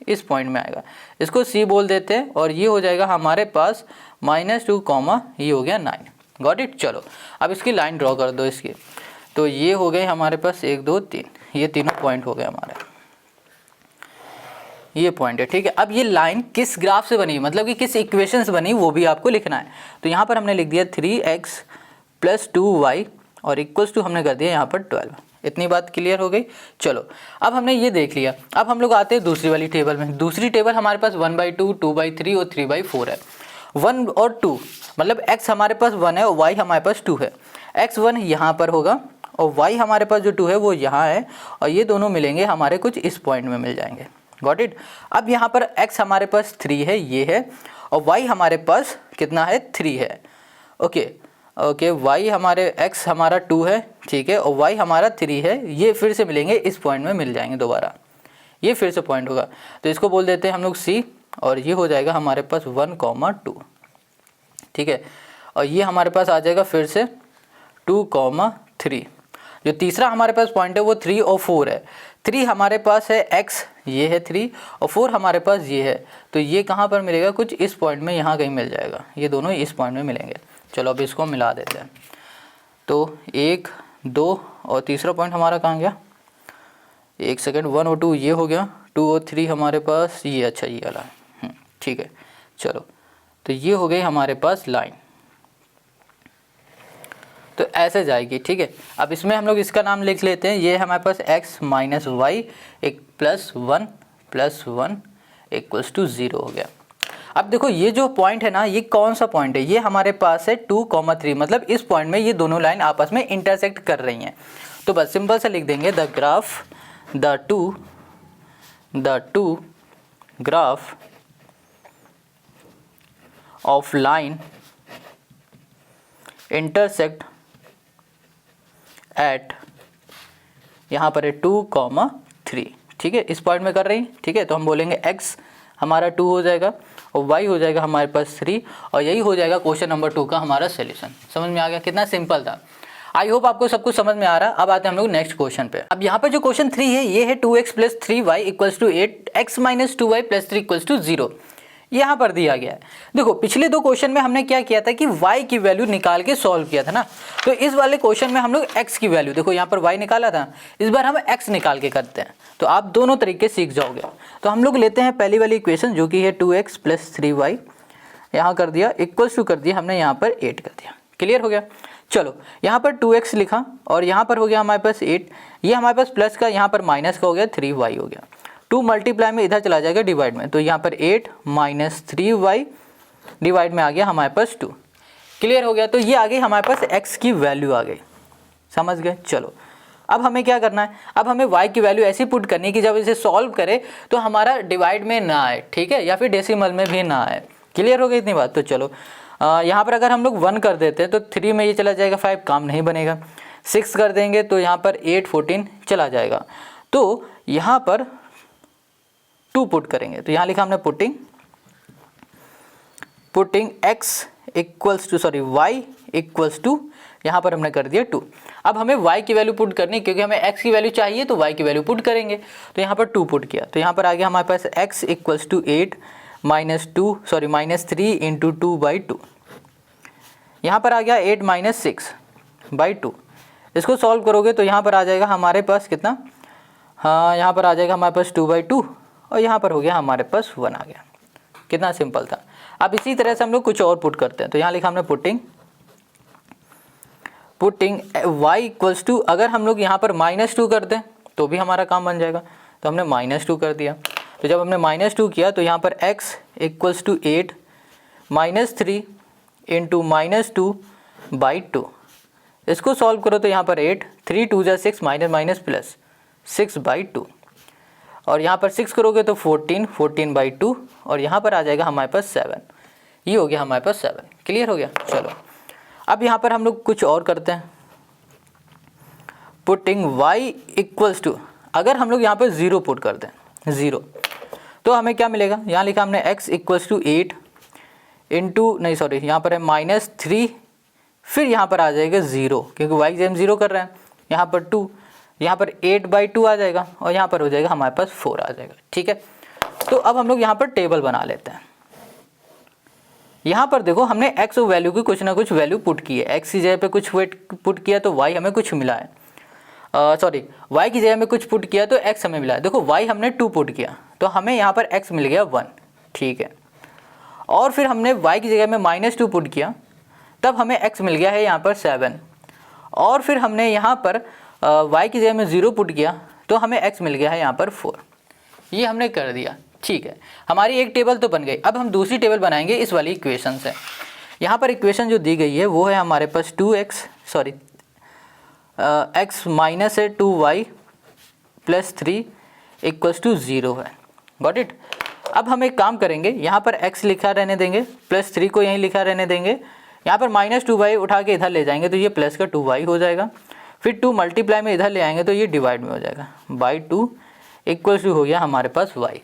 इस पॉइंट में आएगा। इसको c बोल देते हैं, और ये हो जाएगा हमारे पास -2, ये हो गया 9। Got it. चलो अब इसकी लाइन ड्रॉ कर दो इसकी। तो ये हो गए हमारे पास 1, 2, 3, ये तीनों पॉइंट हो गए हमारे, ये पॉइंट है, ठीक है। अब ये लाइन किस ग्राफ से बनी, मतलब कि किस इक्वेशन से बनी, वो भी आपको लिखना है। तो यहाँ पर हमने लिख दिया 3x + 2y और इक्वल्स टू हमने कर दिया यहाँ पर 12। इतनी बात क्लियर हो गई। चलो अब हमने ये देख लिया। अब हम लोग आते हैं दूसरी वाली टेबल में। दूसरी टेबल हमारे पास 1/2, 2/3 और 3/4 है। 1 और 2 मतलब x हमारे पास 1 है और y हमारे पास 2 है। x1 यहाँ पर होगा और y हमारे पास जो 2 है वो यहाँ है, और ये दोनों मिलेंगे हमारे कुछ इस पॉइंट में मिल जाएंगे। Got it. अब यहाँ पर x हमारे पास 3 है, ये है, और y हमारे पास कितना है 3 है। ओके, y हमारे x हमारा 2 है, ठीक है, और y हमारा 3 है। ये फिर से मिलेंगे इस पॉइंट में मिल जाएंगे दोबारा, ये फिर से पॉइंट होगा। तो इसको बोल देते हैं हम लोग c, और ये हो जाएगा हमारे पास 1, 2, ठीक है। और ये हमारे पास आ जाएगा फिर से 2, 3। जो तीसरा हमारे पास पॉइंट है वो 3 और 4 है। 3 हमारे पास है x, ये है 3, और 4 हमारे पास ये है। तो ये कहाँ पर मिलेगा, कुछ इस पॉइंट में, यहाँ कहीं मिल जाएगा। ये दोनों इस पॉइंट में मिलेंगे। चलो अब इसको मिला देते हैं। तो 1, 2 और तीसरा पॉइंट हमारा कहाँ गया, एक सेकेंड, 1 और 2 ये हो गया, 2 और 3 हमारे पास ये, अच्छा ये वाला है, ठीक है। चलो तो ये हो गई हमारे पास लाइन। तो ऐसे जाएगी, ठीक है। अब इसमें हम लोग इसका नाम लिख लेते हैं। ये हमारे पास x - y एक +1 + 1 इक्वल्स टू 0 हो गया। अब देखो ये जो पॉइंट है ना, ये कौन सा पॉइंट है, ये हमारे पास है 2, 3, मतलब इस पॉइंट में ये दोनों लाइन आपस में इंटरसेक्ट कर रही हैं। तो बस सिंपल से लिख देंगे the the two graph of line intersect at यहाँ पर है 2,3, ठीक है, इस पॉइंट में कर रही, ठीक है। तो हम बोलेंगे x हमारा 2 हो जाएगा और y हो जाएगा हमारे पास 3, और यही हो जाएगा क्वेश्चन नंबर 2 का हमारा सॉल्यूशन। समझ में आ गया, कितना सिंपल था। आई होप आपको सब कुछ समझ में आ रहा है। अब आते हैं हम लोग नेक्स्ट क्वेश्चन पे। अब यहाँ पे जो क्वेश्चन 3 है ये है 2x plus 3y equals to 8, x minus 2y plus 3 equals to 0, यहाँ पर दिया गया है। देखो पिछले दो क्वेश्चन में हमने क्या किया था कि y की वैल्यू निकाल के सॉल्व किया था ना, तो इस वाले क्वेश्चन में हम लोग x की वैल्यू, देखो यहाँ पर y निकाला था, इस बार हम x निकाल के करते हैं, तो आप दोनों तरीके सीख जाओगे। तो हम लोग लेते हैं पहली वाली इक्वेशन जो कि है 2x प्लस 3y, यहाँ कर दिया इक्वल्स टू कर दिया हमने यहाँ पर 8 कर दिया। क्लियर हो गया। चलो यहाँ पर 2x लिखा और यहाँ पर हो गया हमारे पास 8, ये हमारे पास प्लस का यहाँ पर माइनस का हो गया 3y हो गया। 2 मल्टीप्लाई में इधर चला जाएगा डिवाइड में, तो यहाँ पर 8 माइनस 3y डिवाइड में आ गया हमारे पास 2। क्लियर हो गया। तो ये आ गई हमारे पास x की वैल्यू आ गई, समझ गए। चलो अब हमें क्या करना है, अब हमें y की वैल्यू ऐसी पुट करनी है कि जब इसे सॉल्व करें तो हमारा डिवाइड में ना आए, ठीक है, या फिर डेसिमल में भी ना आए। क्लियर हो गई इतनी बात। तो चलो यहाँ पर अगर हम लोग 1 कर देते हैं तो 3 में ये चला जाएगा 5, काम नहीं बनेगा। 6 कर देंगे तो यहाँ पर 8 14 चला जाएगा, तो यहाँ पर 2 पुट करेंगे, तो यहाँ लिखा हमने putting x equals to y equals to, यहाँ पर हमने कर दिया 2। अब हमें y की वैल्यू पुट करनी, क्योंकि हमें x की वैल्यू चाहिए तो y की वैल्यू पुट करेंगे, तो यहाँ पर 2 पुट किया, तो यहाँ पर आ गया हमारे पास x equals to 8 minus 3 into 2/2। यहाँ पर आ गया 8 माइनस 6/2। इसको सॉल्व करोगे तो यहाँ पर आ जाएगा हमारे पास कितना, हाँ यहाँ पर आ जाएगा हमारे पास 2/2 और यहाँ पर हो गया हमारे पास 1 आ गया। कितना सिंपल था। अब इसी तरह से हम लोग कुछ और पुट करते हैं, तो यहाँ लिखा हमने पुटिंग y इक्वल्स टू, अगर हम लोग यहाँ पर -2 कर दें तो भी हमारा काम बन जाएगा, तो हमने -2 कर दिया। तो जब हमने -2 किया तो यहाँ पर x equals to 8 minus 3 into -2/2। इसको सॉल्व करो तो यहाँ पर 8, 3 2 जा 6 माइनस माइनस प्लस 6/2, और यहाँ पर 6 करोगे तो 14/2, और यहाँ पर आ जाएगा हमारे पास 7। ये हो गया हमारे पास 7। क्लियर हो गया। चलो अब यहाँ पर हम लोग कुछ और करते हैं, पुटिंग y इक्वल्स टू, अगर हम लोग यहाँ पर 0 पुट करते हैं 0, तो हमें क्या मिलेगा, यहाँ लिखा हमने x इक्वल्स टू 8 इंटू, नहीं सॉरी यहाँ पर है -3, फिर यहाँ पर आ जाएगा 0, क्योंकि y की 0 कर रहे हैं, यहाँ पर 2, यहाँ पर 8/2 आ जाएगा, और यहाँ पर हो जाएगा हमारे पास 4 आ जाएगा। ठीक है। तो अब हम लोग यहाँ पर टेबल बना लेते हैं। यहाँ पर देखो हमने x वैल्यू की कुछ ना कुछ वैल्यू पुट की है, x की जगह पे कुछ पुट किया तो y हमें कुछ मिला है, सॉरी y की जगह में कुछ पुट किया तो x हमें मिला है। देखो y हमने 2 पुट किया तो हमें यहाँ पर x मिल गया 1, ठीक है। और फिर हमने y की जगह में -2 पुट किया, तब हमें x मिल गया है यहाँ पर 7, और फिर हमने यहाँ पर y की जगह में 0 पुट किया तो हमें x मिल गया है यहाँ पर 4। ये हमने कर दिया, ठीक है। हमारी एक टेबल तो बन गई। अब हम दूसरी टेबल बनाएंगे इस वाली इक्वेशन से। यहाँ पर इक्वेशन जो दी गई है वो है हमारे पास x माइनस है 2y प्लस 3 इक्वल्स टू 0 है। Got it. अब हम एक काम करेंगे, यहाँ पर x लिखा रहने देंगे, प्लस 3 को यहीं लिखा रहने देंगे, यहाँ पर -2y उठा के इधर ले जाएंगे तो ये प्लस का 2y हो जाएगा, फिर 2 मल्टीप्लाई में इधर ले आएंगे तो ये डिवाइड में हो जाएगा, बाई 2 इक्वल्स टू हो गया हमारे पास y।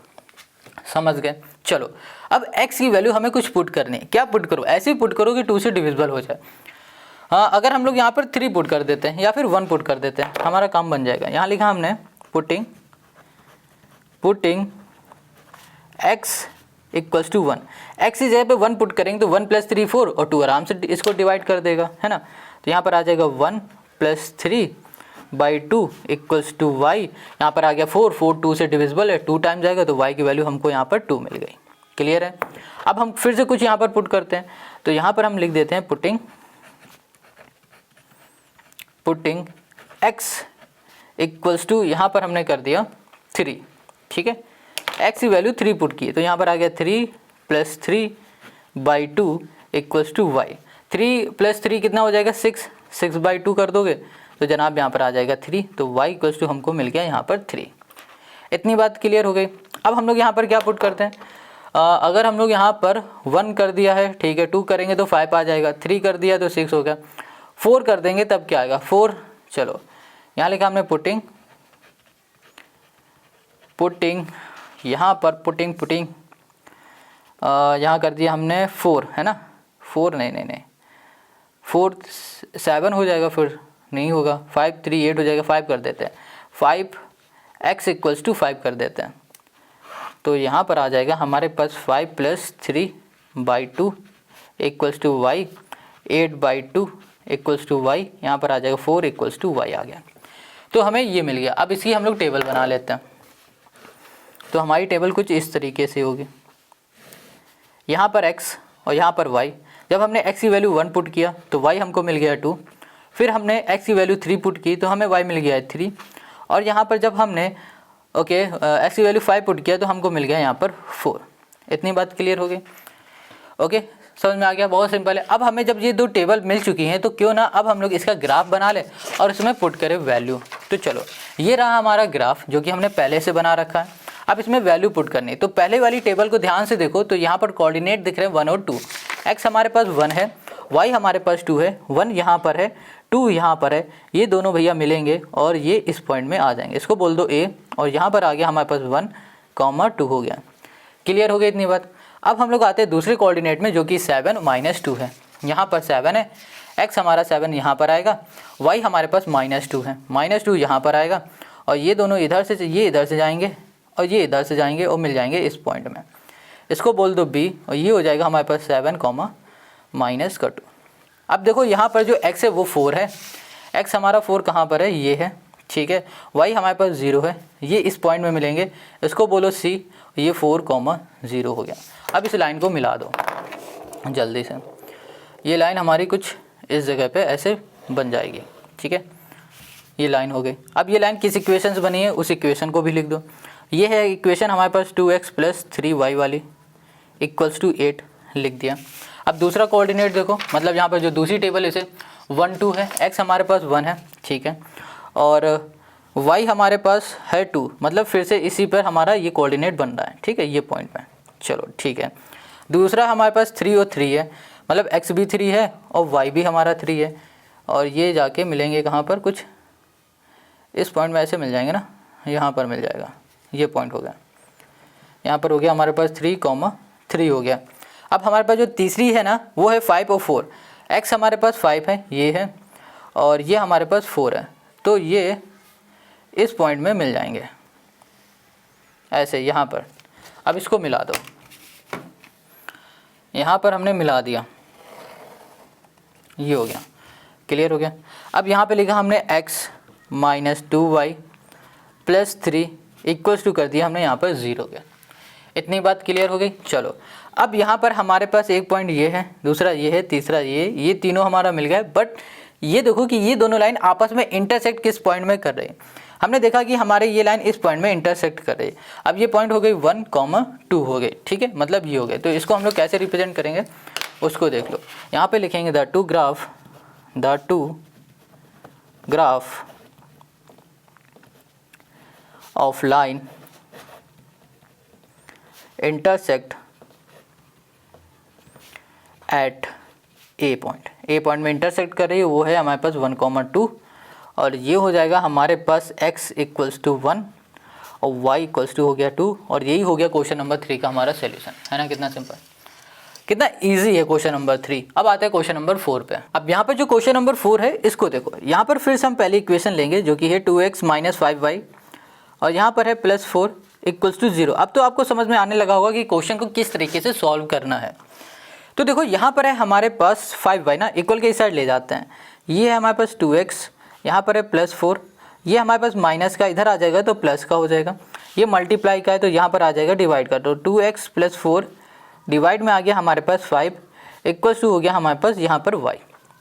समझ गए। चलो अब x की वैल्यू हमें कुछ पुट करनी है। क्या पुट करो, ऐसे ही पुट करो कि 2 से डिविजिबल हो जाए। हाँ, अगर हम लोग यहाँ पर 3 पुट कर देते हैं या फिर 1 पुट कर देते हैं, हमारा काम बन जाएगा। यहाँ लिखा हमने putting x equals to 1, x की जगह पे 1 पुट करेंगे तो 1 + 3 4, और 2 आराम से इसको डिवाइड कर देगा, है ना। तो यहाँ पर आ जाएगा 1 + 3/2 इक्वल्स टू y। यहाँ पर आ गया 4, 2 से डिविजिबल है, 2 टाइम जाएगा तो y की वैल्यू हमको यहाँ पर 2 मिल गई। क्लियर है। अब हम फिर से कुछ यहाँ पर पुट करते हैं, तो यहाँ पर हम लिख देते हैं पुटिंग x इक्वल्स टू, यहाँ पर हमने कर दिया 3, ठीक है। x की वैल्यू 3 पुट की, तो यहाँ पर आ गया 3 + 3/2 इक्वल्स टू y। 3 + 3 कितना हो जाएगा 6/2 कर दोगे तो जनाब यहाँ पर आ जाएगा 3, तो y इक्वल्स टू हमको मिल गया यहाँ पर 3। इतनी बात क्लियर हो गई। अब हम लोग यहाँ पर क्या पुट करते हैं, अगर हम लोग यहाँ पर 1 कर दिया है, ठीक है, 2 करेंगे तो 5 आ जाएगा, 3 कर दिया तो 6 हो गया, 4 कर देंगे तब क्या आएगा 4। चलो यहाँ लिखा हमने पुटिंग यहाँ पर पुटिंग यहाँ कर दिया हमने 4, है ना, 4 नहीं 4 7 हो जाएगा, फिर नहीं होगा, 5 3 8 हो जाएगा, 5 कर देते हैं, 5x = 5 कर देते हैं। तो यहाँ पर आ जाएगा हमारे पास 5 + 3/2 = y, 8/2 = y, यहाँ पर आ जाएगा 4 = y आ गया। तो हमें ये मिल गया। अब इसकी हम लोग टेबल बना लेते हैं। तो हमारी टेबल कुछ इस तरीके से होगी, यहाँ पर x और यहाँ पर y। जब हमने x की वैल्यू 1 पुट किया तो y हमको मिल गया 2, फिर हमने x की वैल्यू 3 पुट की तो हमें y मिल गया 3, और यहाँ पर जब हमने x की वैल्यू 5 पुट किया तो हमको मिल गया यहाँ पर 4। इतनी बात क्लियर हो गई। ओके, समझ में आ गया, बहुत सिंपल है। अब हमें जब ये दो टेबल मिल चुकी हैं तो क्यों ना अब हम लोग इसका ग्राफ बना ले और इसमें पुट करें वैल्यू। तो चलो ये रहा हमारा ग्राफ जो कि हमने पहले से बना रखा है। अब इसमें वैल्यू पुट करनी। तो पहले वाली टेबल को ध्यान से देखो तो यहाँ पर कोऑर्डिनेट दिख रहे हैं 1 और 2। x हमारे पास 1 है, y हमारे पास 2 है, 1 यहाँ पर है, 2 यहाँ पर है, ये दोनों भैया मिलेंगे और ये इस पॉइंट में आ जाएंगे, इसको बोल दो a, और यहाँ पर आ गया हमारे पास 1, 2 हो गया। क्लियर हो गई इतनी बात। अब हम लोग आते हैं दूसरे कोऑर्डिनेट में जो कि 7 - 2 है। यहाँ पर 7 है, x हमारा 7 यहाँ पर आएगा, y हमारे पास -2 है, -2 यहाँ पर आएगा, और ये दोनों इधर से ये इधर से जाएंगे और ये इधर से जाएंगे और मिल जाएंगे इस पॉइंट में, इसको बोल दो b, और ये हो जाएगा हमारे पास 7, -2। अब देखो यहाँ पर जो x है वो 4 है, x हमारा 4 कहाँ पर है, ये है, ठीक है, y हमारे पास 0 है, ये इस पॉइंट में मिलेंगे, इसको बोलो c, ये 4, 0 हो गया। अब इस लाइन को मिला दो जल्दी से, ये लाइन हमारी कुछ इस जगह पे ऐसे बन जाएगी, ठीक है, ये लाइन हो गई। अब ये लाइन किस इक्वेशन से बनी है उस इक्वेशन को भी लिख दो। ये है इक्वेशन हमारे पास 2x + 3y वाली = 8 लिख दिया। अब दूसरा कोऑर्डिनेट देखो, मतलब यहाँ पर जो दूसरी टेबल है इसे 1 2 है, x हमारे पास 1 है, ठीक है, और y हमारे पास है 2, मतलब फिर से इसी पर हमारा ये कोऑर्डिनेट बन रहा है, ठीक है, ये पॉइंट में। चलो ठीक है, दूसरा हमारे पास 3 और 3 है, मतलब x भी 3 है और y भी हमारा 3 है, और ये जाके मिलेंगे कहाँ पर, कुछ इस पॉइंट में ऐसे मिल जाएंगे ना, यहाँ पर मिल जाएगा, ये पॉइंट हो गया, यहाँ पर हो गया हमारे पास 3, 3 हो गया। अब हमारे पास जो तीसरी है ना वो है 5 और 4, x हमारे पास 5 है, ये है, और ये हमारे पास 4 है, तो ये इस पॉइंट में मिल जाएंगे ऐसे यहाँ पर। अब इसको मिला दो, यहाँ पर हमने मिला दिया, ये हो गया, क्लियर हो गया। अब यहाँ पे लिखा हमने x - 2y + 3 = कर दिया हमने यहाँ पर 0 हो गया। इतनी बात क्लियर हो गई। चलो अब यहाँ पर हमारे पास एक पॉइंट ये है, दूसरा ये है, तीसरा ये तीनों हमारा मिल गया। बट ये देखो कि ये दोनों लाइन आपस में इंटरसेक्ट किस पॉइंट में कर रही है। हमने देखा कि हमारे ये लाइन इस पॉइंट में इंटरसेक्ट कर रही है। अब ये पॉइंट हो गई 1, 2 हो गए, ठीक है, मतलब ये हो गए। तो इसको हम लोग कैसे रिप्रेजेंट करेंगे उसको देख लो। यहाँ पे लिखेंगे the two graph of line intersect at A point में इंटरसेक्ट कर रही है, वो है हमारे पास 1, 2, और ये हो जाएगा हमारे पास x = 1 और y = हो गया 2, और यही हो गया क्वेश्चन नंबर 3 का हमारा सॉल्यूशन, है ना। कितना सिंपल, कितना इजी है क्वेश्चन नंबर 3। अब आते हैं क्वेश्चन नंबर 4 पे। अब यहाँ पर जो क्वेश्चन नंबर 4 है इसको देखो, यहाँ पर फिर से हम पहली इक्वेशन लेंगे जो कि है 2x - 5y, और यहाँ पर है +4 = 0। अब तो आपको समझ में आने लगा होगा कि क्वेश्चन को किस तरीके से सॉल्व करना है। तो देखो यहाँ पर है हमारे पास 5y ना, इक्वल के इस साइड ले जाते हैं, ये है हमारे पास 2x, यहाँ पर है +4, ये हमारे पास माइनस का इधर आ जाएगा तो प्लस का हो जाएगा, ये मल्टीप्लाई का है तो यहाँ पर आ जाएगा डिवाइड का, तो 2x + 4 डिवाइड में आ गया हमारे पास 5 = हो गया हमारे पास यहाँ पर y।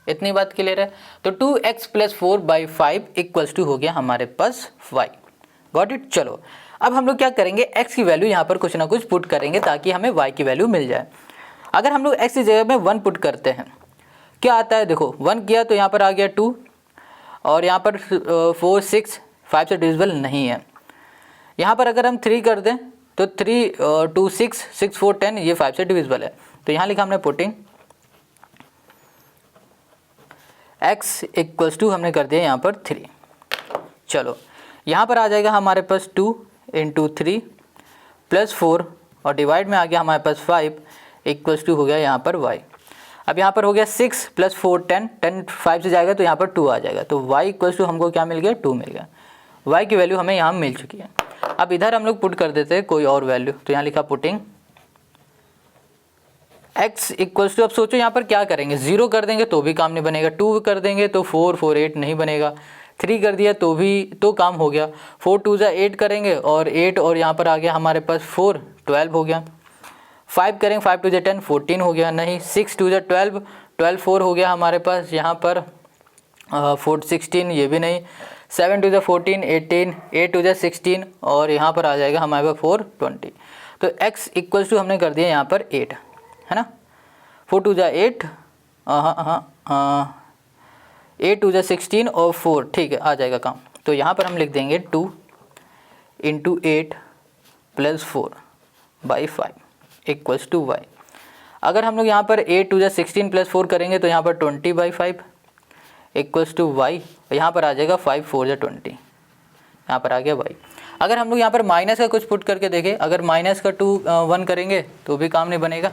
इतनी बात क्लियर है। तो 2x + 4/5 = हो गया हमारे पास y। Got it. चलो अब हम लोग क्या करेंगे, x की वैल्यू यहाँ पर कुछ ना कुछ पुट करेंगे ताकि हमें y की वैल्यू मिल जाए। अगर हम लोग x की जगह में 1 पुट करते हैं क्या आता है, देखो 1 किया तो यहाँ पर आ गया 2, और यहाँ पर 4, 6, 5 से डिविजिबल नहीं है, यहाँ पर अगर हम 3 कर दें तो 3 2 6 6 4 10, ये 5 से डिविजिबल है। तो यहाँ लिखा हमने पुटिंग x इक्वल्स टू हमने कर दिया यहाँ पर 3। चलो यहाँ पर आ जाएगा हमारे पास 2 इंटू 3 प्लस 4 और डिवाइड में आ गया हमारे पास 5 इक्वल्स टू हो गया यहाँ पर y। अब यहाँ पर हो गया 6 प्लस 4 10, 10 5 से जाएगा तो यहाँ पर 2 आ जाएगा। तो y इक्वल्स टू हमको क्या मिल गया, 2 मिल गया। y की वैल्यू हमें यहाँ मिल चुकी है। अब इधर हम लोग पुट कर देते हैं कोई और वैल्यू। तो यहाँ लिखा पुटिंग x इक्वल्स टू, अब सोचो यहाँ पर क्या करेंगे, 0 कर देंगे तो भी काम नहीं बनेगा, 2 कर देंगे तो 4 4 8 नहीं बनेगा, 3 कर दिया तो भी तो काम हो गया, 4 2 जा 8 करेंगे और 8 और यहाँ पर आ गया हमारे पास 4 12 हो गया, 5 करेंगे 5 2 जा 10 14 हो गया, नहीं 6 2 जा 12 12 4 हो गया हमारे पास यहाँ पर 4 16, ये भी नहीं, 7 2 जा 14 18 8 2 जा 16 और यहाँ पर आ जाएगा हमारे पास 4 20। तो x इक्वल्स टू हमने कर दिया यहाँ पर 8, है ना, 4 2 जा 8 8 2 जा 16 और 4, ठीक है, आ जाएगा काम। तो यहाँ पर हम लिख देंगे 2 into 8 plus 4 by 5 equals to y। अगर हम लोग यहाँ पर 8 2 जा 16 प्लस 4 करेंगे तो यहाँ पर 20 बाई 5 इक्वल्स टू y, यहाँ पर आ जाएगा 5 4 जा 20, यहाँ पर आ गया y। अगर हम लोग यहाँ पर माइनस का कुछ पुट करके देखें, अगर माइनस का 2 1 करेंगे तो भी काम नहीं बनेगा,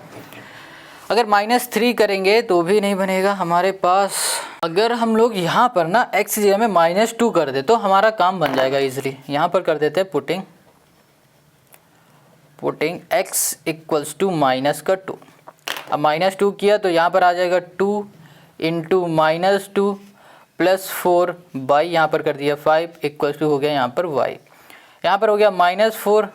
अगर -3 करेंगे तो भी नहीं बनेगा हमारे पास। अगर हम लोग यहाँ पर ना x की जगह में -2 कर दे तो हमारा काम बन जाएगा इजीली। यहाँ पर कर देते हैं पुटिंग x इक्वल्स टू -2। अब -2 किया तो यहाँ पर आ जाएगा 2 इंटू -2 प्लस 4 बाई यहाँ पर कर दिया 5 इक्वल्स टू हो गया यहाँ पर y। यहाँ पर हो गया -4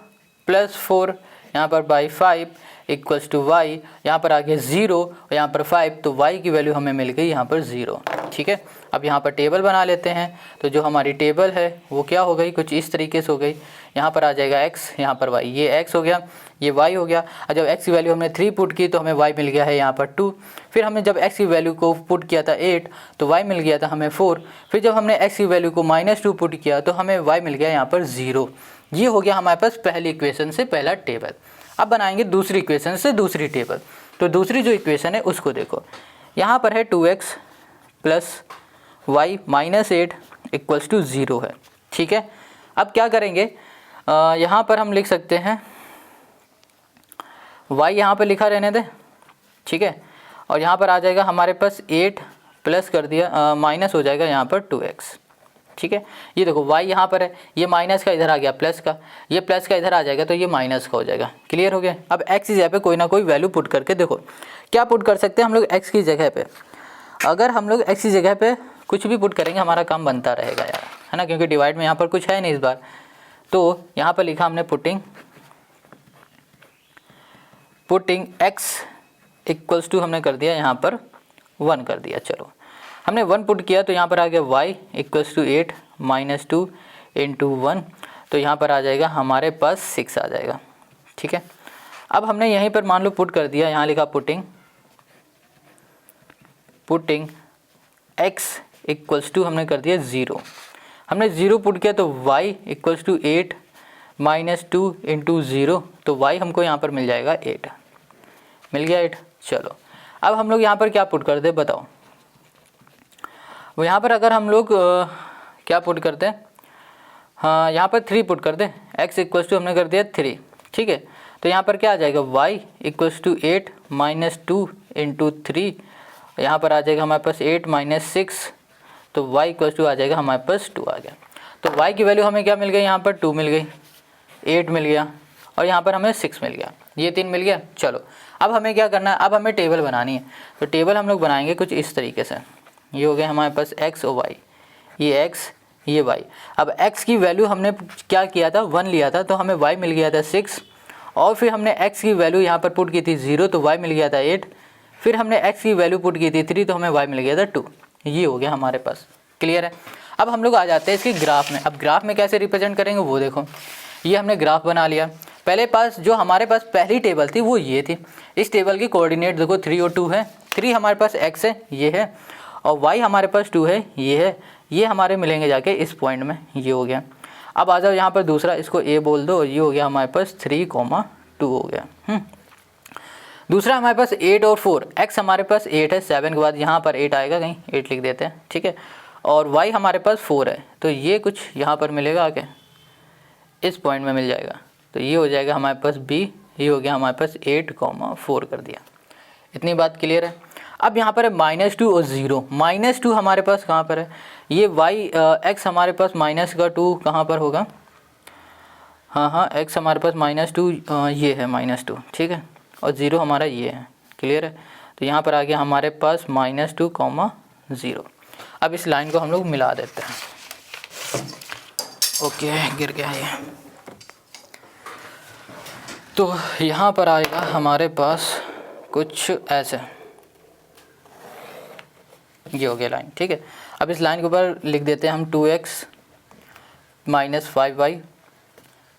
प्लस 4 यहाँ पर बाई 5 इक्वल्स टू y, यहाँ पर आ गया 0 और यहाँ पर 5, तो y की वैल्यू हमें मिल गई यहाँ पर 0। ठीक है, अब यहाँ पर टेबल बना लेते हैं। तो जो हमारी टेबल है वो क्या हो गई, कुछ इस तरीके से हो गई। यहाँ पर आ जाएगा x, यहाँ पर y, ये x हो गया, ये y हो गया। और जब x की वैल्यू हमने 3 पुट की तो हमें y मिल गया है यहाँ पर 2। फिर हमने जब x की वैल्यू को पुट किया था 8 तो y मिल गया था हमें 4। फिर जब हमने x की वैल्यू को -2 पुट किया तो हमें y मिल गया यहाँ पर 0। ये हो गया हमारे पास पहली इक्वेशन से पहला टेबल। अब बनाएंगे दूसरी इक्वेशन से दूसरी टेबल। तो दूसरी जो इक्वेशन है उसको देखो, यहाँ पर है 2x plus y -8 equals to 0 है। ठीक है, अब क्या करेंगे, यहाँ पर हम लिख सकते हैं y यहाँ पर लिखा रहने दें, ठीक है, और यहाँ पर आ जाएगा हमारे पास 8 प्लस कर दिया माइनस हो जाएगा यहाँ पर 2x। ठीक है, ये देखो y यहाँ पर है, ये माइनस का इधर आ गया प्लस का, ये प्लस का इधर आ जाएगा तो ये माइनस का हो जाएगा। क्लियर हो गया। अब x की जगह पे कोई ना कोई वैल्यू पुट करके देखो, क्या पुट कर सकते हैं हम लोग x की जगह पे। अगर हम लोग x की जगह पे कुछ भी पुट करेंगे हमारा काम बनता रहेगा यार, है ना, क्योंकि डिवाइड में यहाँ पर कुछ है नहीं इस बार। तो यहाँ पर लिखा हमने पुटिंग x इक्वल्स टू हमने कर दिया यहाँ पर 1 कर दिया। चलो हमने 1 पुट किया तो यहाँ पर आ गया y इक्वल्स टू 8 -2 इंटू 1, तो यहाँ पर आ जाएगा हमारे पास 6 आ जाएगा। ठीक है, अब हमने यहीं पर मान लो पुट कर दिया, यहाँ लिखा पुटिंग x इक्वल्स टू हमने कर दिया 0। हमने 0 पुट किया तो y इक्वल्स टू 8 -2 इंटू 0, तो y हमको यहाँ पर मिल जाएगा 8, मिल गया 8। चलो अब हम लोग यहाँ पर क्या पुट कर दे बताओ। वो यहाँ पर अगर हम लोग क्या पुट करते हैं, हाँ यहाँ पर 3 पुट कर दें, x इक्वल्स टू हमने कर दिया 3। ठीक है, तो यहाँ पर क्या आ जाएगा y इक्वल्स टू 8 -2 इंटू 3, यहाँ पर आ जाएगा हमारे पास 8 -6, तो y इक्वल्स टू आ जाएगा हमारे पास 2 आ गया। तो y की वैल्यू हमें क्या मिल गई, यहाँ पर 2 मिल गई, 8 मिल गया और यहाँ पर हमें 6 मिल गया, ये 3 मिल गया। चलो अब हमें क्या करना है, अब हमें टेबल बनानी है। तो टेबल हम लोग बनाएंगे कुछ इस तरीके से, ये हो गया हमारे पास x और y, ये x ये y। अब x की वैल्यू हमने क्या किया था 1 लिया था तो हमें y मिल गया था 6, और फिर हमने x की वैल्यू यहाँ पर पुट की थी 0 तो y मिल गया था 8, फिर हमने x की वैल्यू पुट की थी 3 तो हमें y मिल गया था 2। ये हो गया हमारे पास। क्लियर है। अब हम लोग आ जाते हैं इसके ग्राफ में। अब ग्राफ में कैसे रिप्रेजेंट करेंगे वो देखो, ये हमने ग्राफ बना लिया। पहले पास जो हमारे पास पहली टेबल थी वो ये थी। इस टेबल की कोऑर्डिनेट देखो 3 और 2 है। 3 हमारे पास x है, ये है, और y हमारे पास 2 है, ये है। ये हमारे मिलेंगे जाके इस पॉइंट में, ये हो गया। अब आ जाओ यहाँ पर दूसरा, इसको ए बोल दो, ये हो गया हमारे पास 3,2 हो गया। दूसरा हमारे पास 8 और 4, x हमारे पास 8 है, 7 के बाद यहाँ पर 8 आएगा, कहीं 8 लिख देते हैं, ठीक है। और y हमारे पास 4 है, तो ये कुछ यहाँ पर मिलेगा आके, इस पॉइंट में मिल जाएगा, तो ये हो जाएगा हमारे पास b, ये हो गया हमारे पास 8,4 कर दिया। इतनी बात क्लियर है। अब यहाँ पर है -2 और 0, -2 हमारे पास कहाँ पर है, ये x हमारे पास -2 कहाँ पर होगा, हाँ x हमारे पास -2 ये है -2, ठीक है, और 0 हमारा ये है, क्लियर है। तो यहाँ पर आ गया हमारे पास -2, 0। अब इस लाइन को हम लोग मिला देते हैं। ओके, गिर गया ये। तो यहाँ पर आएगा हमारे पास कुछ ऐसे, ये हो गया लाइन, ठीक है। अब इस लाइन के ऊपर लिख देते हैं हम 2x - 5y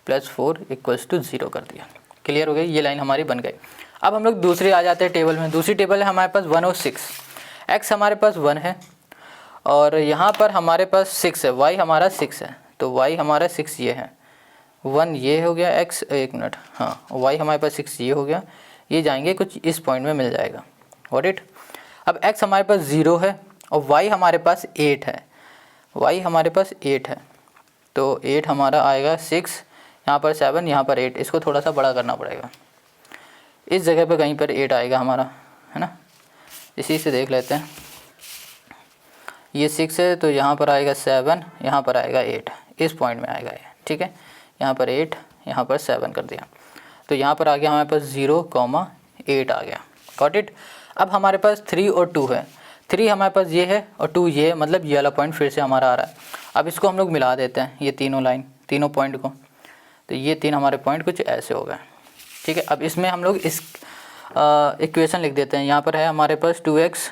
+ 4 = 0 कर दिया। क्लियर हो गई, ये लाइन हमारी बन गई। अब हम लोग दूसरी आ जाते हैं टेबल में। दूसरी टेबल है हमारे पास 1 और 6, x हमारे पास 1 है और यहाँ पर हमारे पास 6 है, y हमारा 6 है, तो y हमारा 6 ये है, 1 ये हो गया, x एक मिनट, हाँ y हमारे पास 6 ये हो गया, ये जाएंगे कुछ इस पॉइंट में मिल जाएगा, गॉट इट। अब x हमारे पास 0 है और y हमारे पास 8 है, y हमारे पास 8 है, तो 8 हमारा आएगा 6, यहाँ पर 7, यहाँ पर 8, इसको थोड़ा सा बड़ा करना पड़ेगा, इस जगह पे कहीं पर 8 आएगा हमारा, है ना। इसी से देख लेते हैं, ये 6 है तो यहाँ पर आएगा 7, यहाँ पर आएगा 8, इस पॉइंट में आएगा ये, ठीक है। यहाँ पर 8, यहाँ पर 7 कर दिया, तो यहाँ पर आ गया हमारे पास 0,8 आ गया, गॉट इट। अब हमारे पास 3 और 2 है, 3 हमारे पास ये है और 2 ये है, मतलब ये वाला पॉइंट फिर से हमारा आ रहा है। अब इसको हम लोग मिला देते हैं, ये तीनों लाइन, तीनों पॉइंट को, तो ये 3 हमारे पॉइंट कुछ ऐसे हो गए, ठीक है। अब इसमें हम लोग इस इक्वेशन लिख देते हैं। यहाँ पर है हमारे पास 2x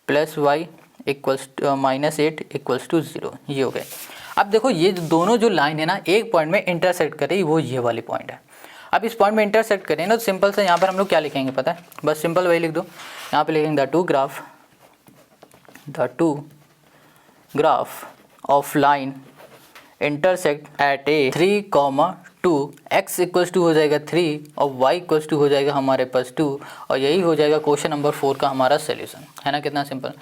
+ y -8 = 0, ये हो गए। अब देखो ये दोनों जो लाइन है ना, एक पॉइंट में इंटरसेक्ट करे, वो ये वाली पॉइंट है। अब इस पॉइंट में इंटरसेक्ट करें ना, तो सिंपल से यहाँ पर हम लोग क्या लिखेंगे पता है, बस सिंपल वही लिख दो। यहाँ पे लिखेंगे the two graph of line intersect at A 3,2, x = हो जाएगा 3 और y = हो जाएगा हमारे पास 2, और यही हो जाएगा क्वेश्चन नंबर 4 का हमारा सोल्यूशन, है ना। कितना सिंपल,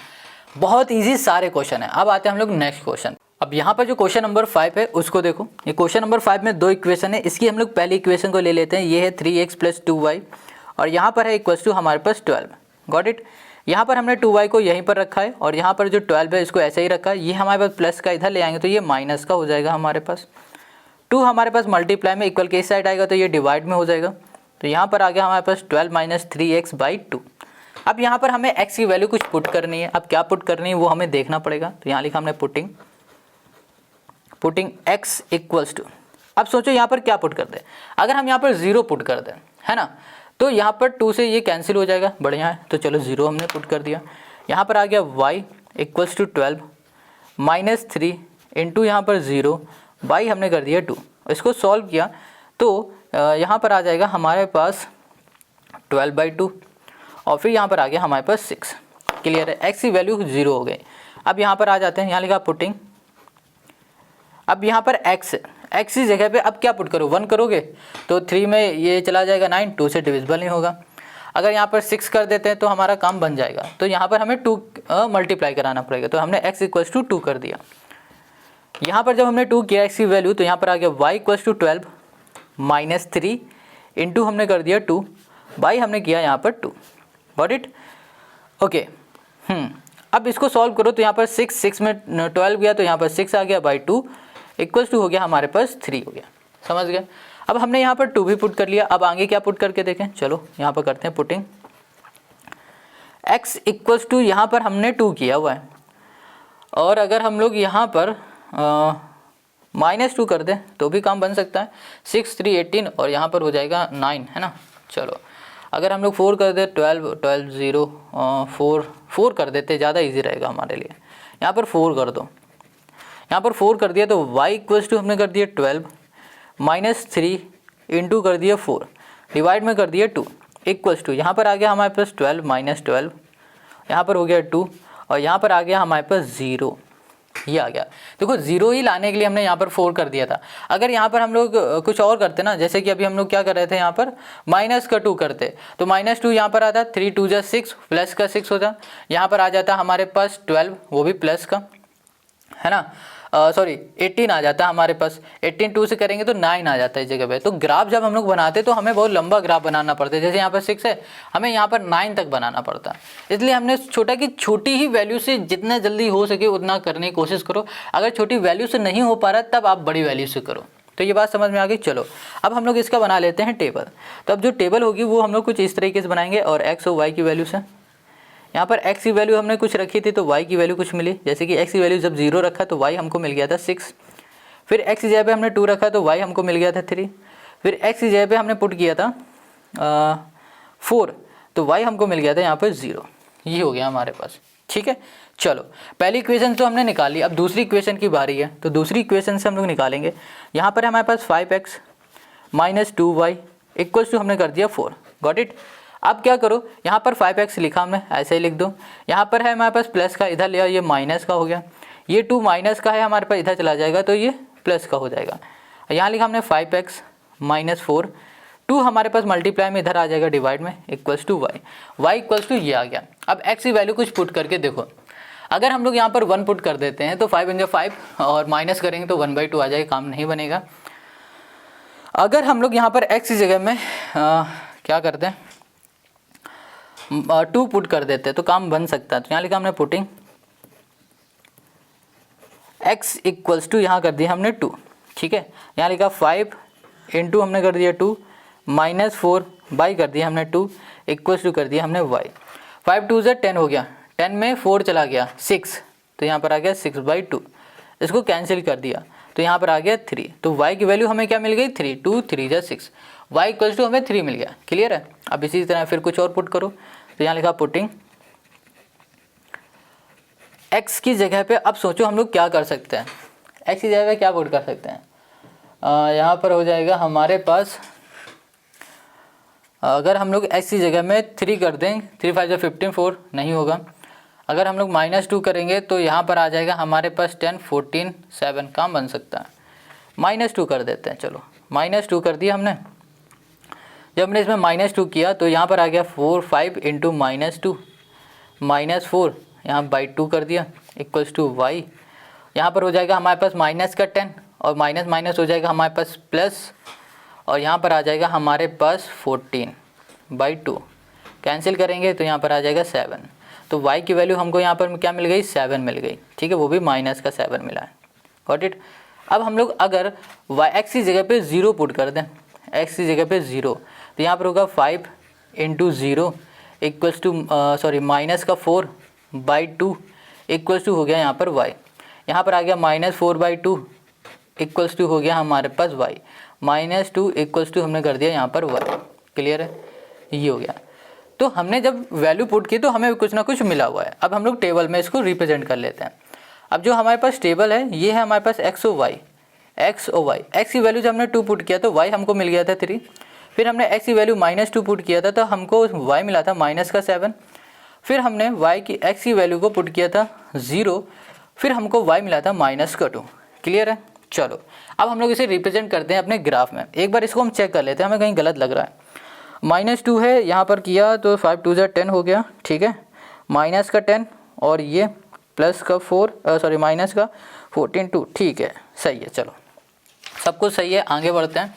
बहुत इजी सारे क्वेश्चन है। अब आते हैं हम लोग नेक्स्ट क्वेश्चन। अब यहाँ पर जो क्वेश्चन नंबर 5 है उसको देखो, ये क्वेश्चन नंबर 5 में 2 इक्वेशन है, इसकी हम लोग पहली इक्वेशन को ले लेते हैं, ये है 3x + 2y और यहाँ पर है = हमारे पास 12, गॉट इट। यहाँ पर हमने 2y को यहीं पर रखा है और यहाँ पर जो 12 है इसको ऐसे ही रखा है, ये हमारे पास प्लस का इधर ले आएंगे तो ये माइनस का हो जाएगा हमारे पास। 2 हमारे पास मल्टीप्लाई में इक्वल के इस साइड आएगा तो ये डिवाइड में हो जाएगा, तो यहाँ पर आ गया हमारे पास 12 - 3x/2। अब यहाँ पर हमें x की वैल्यू कुछ पुट करनी है, अब क्या पुट करनी है वो हमें देखना पड़ेगा, तो यहाँ लिखा हमने पुटिंग x = अब सोचो यहाँ पर क्या पुट कर दे, अगर हम यहाँ पर 0 पुट कर दें, है ना, तो यहाँ पर 2 से ये कैंसिल हो जाएगा, बढ़िया है, तो चलो 0 हमने पुट कर दिया। यहाँ पर आ गया y = 12 - 3 इंटू यहाँ पर 0, y हमने कर दिया 2, इसको सॉल्व किया तो यहाँ पर आ जाएगा हमारे पास 12/2 और फिर यहाँ पर आ गया हमारे पास 6, क्लियर है। x की वैल्यू 0 हो गई। अब यहाँ पर आ जाते हैं, यहाँ लिखा पुटिंग, अब यहाँ पर x की जगह पे अब क्या पुट करो, 1 करोगे तो 3 में ये चला जाएगा 9, 2 से डिविजिबल नहीं होगा। अगर यहाँ पर 6 कर देते हैं तो हमारा काम बन जाएगा, तो यहाँ पर हमें 2 मल्टीप्लाई कराना पड़ेगा, तो हमने x = 2 कर दिया। यहाँ पर जब हमने 2 किया x की वैल्यू, तो यहाँ पर आ गया y = 12 - 3 इंटू हमने कर दिया 2, y हमने किया यहाँ पर 2, गॉट इट, ओके। अब इसको सॉल्व करो तो यहाँ पर 6 में 12 गया तो यहाँ पर 6 आ गया, बाई 2 = हो गया हमारे पास 3 हो गया, समझ गए। अब हमने यहाँ पर 2 भी पुट कर लिया, अब आगे क्या पुट करके देखें, चलो यहाँ पर करते हैं पुटिंग x = यहाँ पर हमने 2 किया हुआ है, और अगर हम लोग यहाँ पर -2 कर दें तो भी काम बन सकता है, 6 3 18 और यहाँ पर हो जाएगा 9, है ना। चलो अगर हम लोग 4 कर दे, 12 0 4 कर देते, ज़्यादा इजी रहेगा हमारे लिए। यहाँ पर 4 कर दो, यहाँ पर 4 कर दिया तो y = हमने कर दिया 12 - 3 इंटू कर दिया 4, डिवाइड में कर दिया 2 = यहाँ पर आ गया हमारे पास 12 - 12, यहाँ पर हो गया 2 और यहाँ पर आ गया हमारे पास 0, ये आ गया। देखो 0 ही लाने के लिए हमने यहाँ पर 4 कर दिया था। अगर यहाँ पर हम लोग कुछ और करते ना, जैसे कि अभी हम लोग क्या कर रहे थे, यहाँ पर माइनस का 2 करते, तो -2 यहाँ पर आता, 3 2 जा 6, प्लस का 6 होता, यहाँ पर आ जाता हमारे पास 12, वो भी प्लस का, है ना, सॉरी 18 आ जाता है हमारे पास। 18 2 से करेंगे तो 9 आ जाता है इस जगह पे। तो ग्राफ जब हम लोग बनाते तो हमें बहुत लंबा ग्राफ बनाना पड़ता है। जैसे यहाँ पर 6 है, हमें यहाँ पर 9 तक बनाना पड़ता है। इसलिए हमने छोटा कि छोटी ही वैल्यू से जितना जल्दी हो सके उतना करने की कोशिश करो। अगर छोटी वैल्यू से नहीं हो पा रहा तब आप बड़ी वैल्यू से करो। तो ये बात समझ में आ गई। चलो अब हम लोग इसका बना लेते हैं टेबल। तो अब जो टेबल होगी वो हम लोग कुछ इस तरीके से बनाएंगे, और एक्स और वाई की वैल्यू से। यहाँ पर x की वैल्यू हमने कुछ रखी थी तो y की वैल्यू कुछ मिली। जैसे कि x की वैल्यू जब 0 रखा तो y हमको मिल गया था 6। फिर x की जगह पे हमने 2 रखा तो y हमको मिल गया था 3। फिर x की जगह पे हमने पुट किया था 4, तो y हमको मिल गया था यहाँ पर 0। ये हो गया हमारे पास, ठीक है। चलो पहली इक्वेशन तो हमने निकाली, अब दूसरी इक्वेशन की बारी है। तो दूसरी इक्वेशन से हम लोग निकालेंगे। यहाँ पर हमारे पास 5x - 2y इक्वल्स टू हमने कर दिया 4। Got it. अब क्या करो, यहाँ पर 5x लिखा हमने, ऐसे ही लिख दो। यहाँ पर है हमारे पास प्लस का, इधर लिया, ये माइनस का हो गया। ये 2 माइनस का है हमारे पास, इधर चला जाएगा तो ये प्लस का हो जाएगा। यहाँ लिखा हमने 5x - 4, 2 हमारे पास मल्टीप्लाई में इधर आ जाएगा डिवाइड में, equals to y equals to ये आ गया। अब x की वैल्यू कुछ पुट करके देखो। अगर हम लोग यहाँ पर 1 पुट कर देते हैं तो 5 × 5 और माइनस करेंगे तो 1/2 आ जाएगा, काम नहीं बनेगा। अगर हम लोग यहाँ पर x की जगह में क्या करते हैं, 2 पुट कर देते हैं तो काम बन सकता है। तो यहाँ लिखा हमने पुटिंग x इक्वल्स टू, यहाँ कर दिया हमने 2, ठीक है। यहाँ लिखा 5 × हमने कर दिया 2 -4 बाई कर दिया हमने 2 इक्वल्स टू कर दिया हमने y। 5 2 से 10 हो गया, 10 में 4 चला गया 6, तो यहाँ पर आ गया 6/2। इसको कैंसिल कर दिया तो यहाँ पर आ गया 3। तो y की वैल्यू हमें क्या मिल गई 3, 2 3 जा 6, y इक्वल्स टू हमें 3 मिल गया। क्लियर है। अब इसी तरह फिर कुछ और पुट करो। तो यहाँ लिखा पुटिंग x की जगह पे, अब सोचो हम लोग क्या कर सकते हैं। x की जगह पे क्या पुट कर सकते हैं, यहाँ पर हो जाएगा हमारे पास, अगर हम लोग x की जगह में 3 कर दें, 3 5 15 4 नहीं होगा। अगर हम लोग -2 करेंगे तो यहाँ पर आ जाएगा हमारे पास 10 14 7, काम बन सकता है। -2 कर देते हैं, चलो -2 कर दिया हमने। जब हमने इसमें -2 किया तो यहाँ पर आ गया 4 5 × -2 -4, यहाँ बाई 2 कर दिया इक्वल्स टू y। यहाँ पर हो जाएगा हमारे पास माइनस का 10 और माइनस माइनस हो जाएगा हमारे पास प्लस, और यहाँ पर आ जाएगा हमारे पास 14/2, कैंसिल करेंगे तो यहाँ पर आ जाएगा 7। तो y की वैल्यू हमको यहाँ पर क्या मिल गई, 7 मिल गई, ठीक है, वो भी -7 मिला है। Got it. अब हम लोग अगर x की जगह पे 0 पुट कर दें, x की जगह पे 0, तो यहाँ पर होगा 5 × 0 इक्वल्स टू -4/2 इक्वल्स टू हो गया यहाँ पर y। यहाँ पर आ गया -4/2 इक्वल्स टू हो गया हमारे पास y, -2 इक्वल्स टू हमने कर दिया यहाँ पर y। क्लियर है, ये हो गया। तो हमने जब वैल्यू पुट की तो हमें कुछ ना कुछ मिला हुआ है। अब हम लोग टेबल में इसको रिप्रेजेंट कर लेते हैं। अब जो हमारे पास टेबल है ये है हमारे पास x और y, x की वैल्यू जब हमने 2 पुट किया तो y हमको मिल गया था 3। फिर हमने x की वैल्यू -2 पुट किया था तो हमको y मिला था -7। फिर हमने x की वैल्यू को पुट किया था 0, फिर हमको y मिला था -2। क्लियर है। चलो अब हम लोग इसे रिप्रेजेंट करते हैं अपने ग्राफ में। एक बार इसको हम चेक कर लेते हैं, हमें कहीं गलत लग रहा है। -2 है यहाँ पर किया तो 5 2 जा 10 हो गया, ठीक है, माइनस का 10 और ये प्लस का 4 माइनस का 14 2, ठीक है, सही है। चलो सब कुछ सही है, आगे बढ़ते हैं।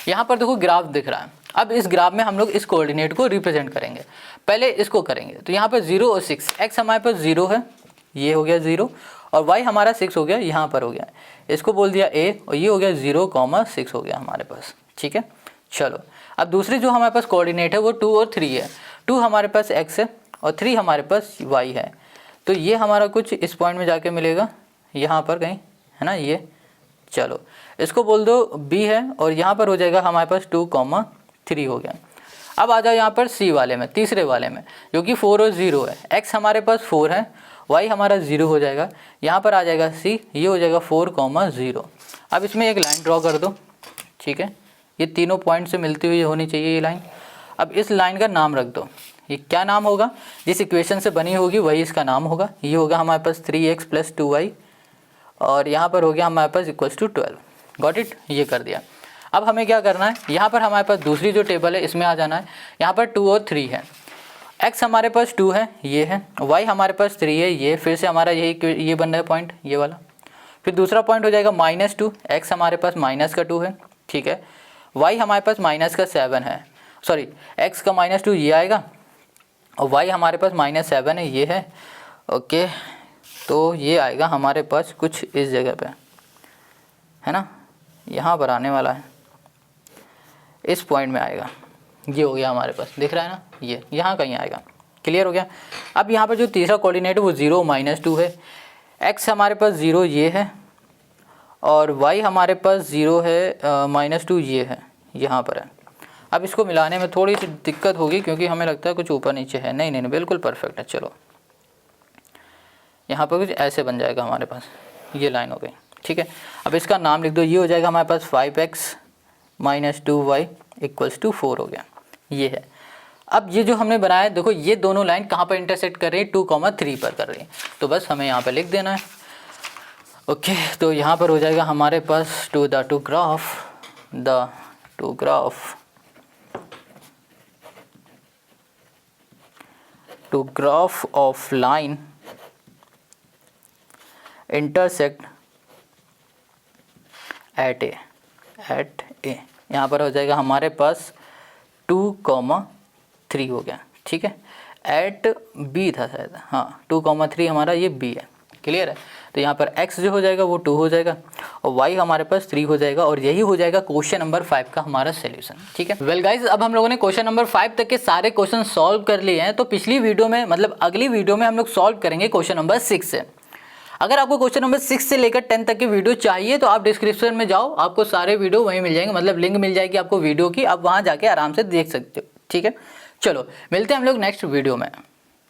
यहाँ पर देखो ग्राफ दिख रहा है। अब इस ग्राफ में हम लोग इस कोऑर्डिनेट को रिप्रेजेंट करेंगे। पहले इसको करेंगे तो यहाँ पर 0 और 6, x हमारे पास 0 है, ये हो गया 0, और y हमारा 6 हो गया, यहाँ पर हो गया, इसको बोल दिया a, और ये हो गया 0,6 हो गया हमारे पास, ठीक है। चलो अब दूसरी जो हमारे पास कोऑर्डिनेट है वो 2 और 3 है। 2 हमारे पास x है और 3 हमारे पास y है। तो ये हमारा कुछ इस पॉइंट में जाके मिलेगा, यहाँ पर कहीं, है ना, ये। चलो इसको बोल दो b है, और यहाँ पर हो जाएगा हमारे पास 2,3 हो गया। अब आ जाओ यहाँ पर c वाले में, तीसरे वाले में, जो कि 4 और 0 है। x हमारे पास 4 है, y हमारा 0 हो जाएगा, यहाँ पर आ जाएगा c, ये हो जाएगा 4,0। अब इसमें एक लाइन ड्रॉ कर दो, ठीक है, ये तीनों पॉइंट से मिलती हुई होनी चाहिए ये लाइन। अब इस लाइन का नाम रख दो, ये क्या नाम होगा, जिस इक्वेशन से बनी होगी वही इसका नाम होगा। ये होगा हमारे पास 3x + 2y और यहाँ पर हो गया हमारे पास इक्वल्स टू 12। गॉट इट, ये कर दिया। अब हमें क्या करना है, यहाँ पर हमारे पास दूसरी जो टेबल है इसमें आ जाना है। यहाँ पर 2 और 3 है, x हमारे पास 2 है, ये है, y हमारे पास 3 है, ये फिर से हमारा ये बन रहा है पॉइंट, ये वाला। फिर दूसरा पॉइंट हो जाएगा -2, x हमारे पास -2 है, ठीक है। y हमारे पास -7 है, सॉरी x का -2 ये आएगा और y हमारे पास -7 है, ये है। ओके, तो ये आएगा हमारे पास कुछ इस जगह पे, है ना, यहाँ पर आने वाला है, इस पॉइंट में आएगा। ये हो गया हमारे पास, दिख रहा है ना, ये यहाँ कहीं आएगा। क्लियर हो गया। अब यहाँ पर जो तीसरा कोऑर्डिनेट है वो 0 -2 है, x हमारे पास 0 ये है और y हमारे पास 0 है, -2 ये है, यहाँ पर है। अब इसको मिलाने में थोड़ी सी दिक्कत होगी क्योंकि हमें लगता है कुछ ऊपर नीचे है। नहीं नहीं नहीं, बिल्कुल परफेक्ट है। चलो यहाँ पर कुछ ऐसे बन जाएगा हमारे पास, ये लाइन हो गई, ठीक है। अब इसका नाम लिख दो, ये हो जाएगा हमारे पास 5x - 2y = 4 हो गया, ये है। अब ये जो हमने बनाया है, देखो ये दोनों लाइन कहाँ पर इंटरसेक्ट कर रही है, 2,3 पर कर रही है, तो बस हमें यहाँ पर लिख देना है। ओके, तो यहाँ पर हो जाएगा हमारे पास two graph of line intersect at A, यहाँ पर हो जाएगा हमारे पास 2,3 हो गया, ठीक है। एट बी था शायद, हाँ 2,3 हमारा ये बी है। क्लियर है। तो यहाँ पर x जो हो जाएगा वो 2 हो जाएगा और y हमारे पास 3 हो जाएगा और यही हो जाएगा क्वेश्चन नंबर 5 का हमारा सॉल्यूशन, ठीक है। वेल गाइज, अब हम लोगों ने क्वेश्चन नंबर 5 तक के सारे क्वेश्चन सॉल्व कर लिए हैं। तो पिछली वीडियो में, मतलब अगली वीडियो में हम लोग सॉल्व करेंगे क्वेश्चन नंबर 6 से। अगर आपको क्वेश्चन नंबर 6 से लेकर 10 तक की वीडियो चाहिए तो आप डिस्क्रिप्शन में जाओ, आपको सारे वीडियो वहीं मिल जाएंगे, मतलब लिंक मिल जाएगी आपको वीडियो की, आप वहाँ जाके आराम से देख सकते हो, ठीक है। चलो मिलते हैं हम लोग नेक्स्ट वीडियो में।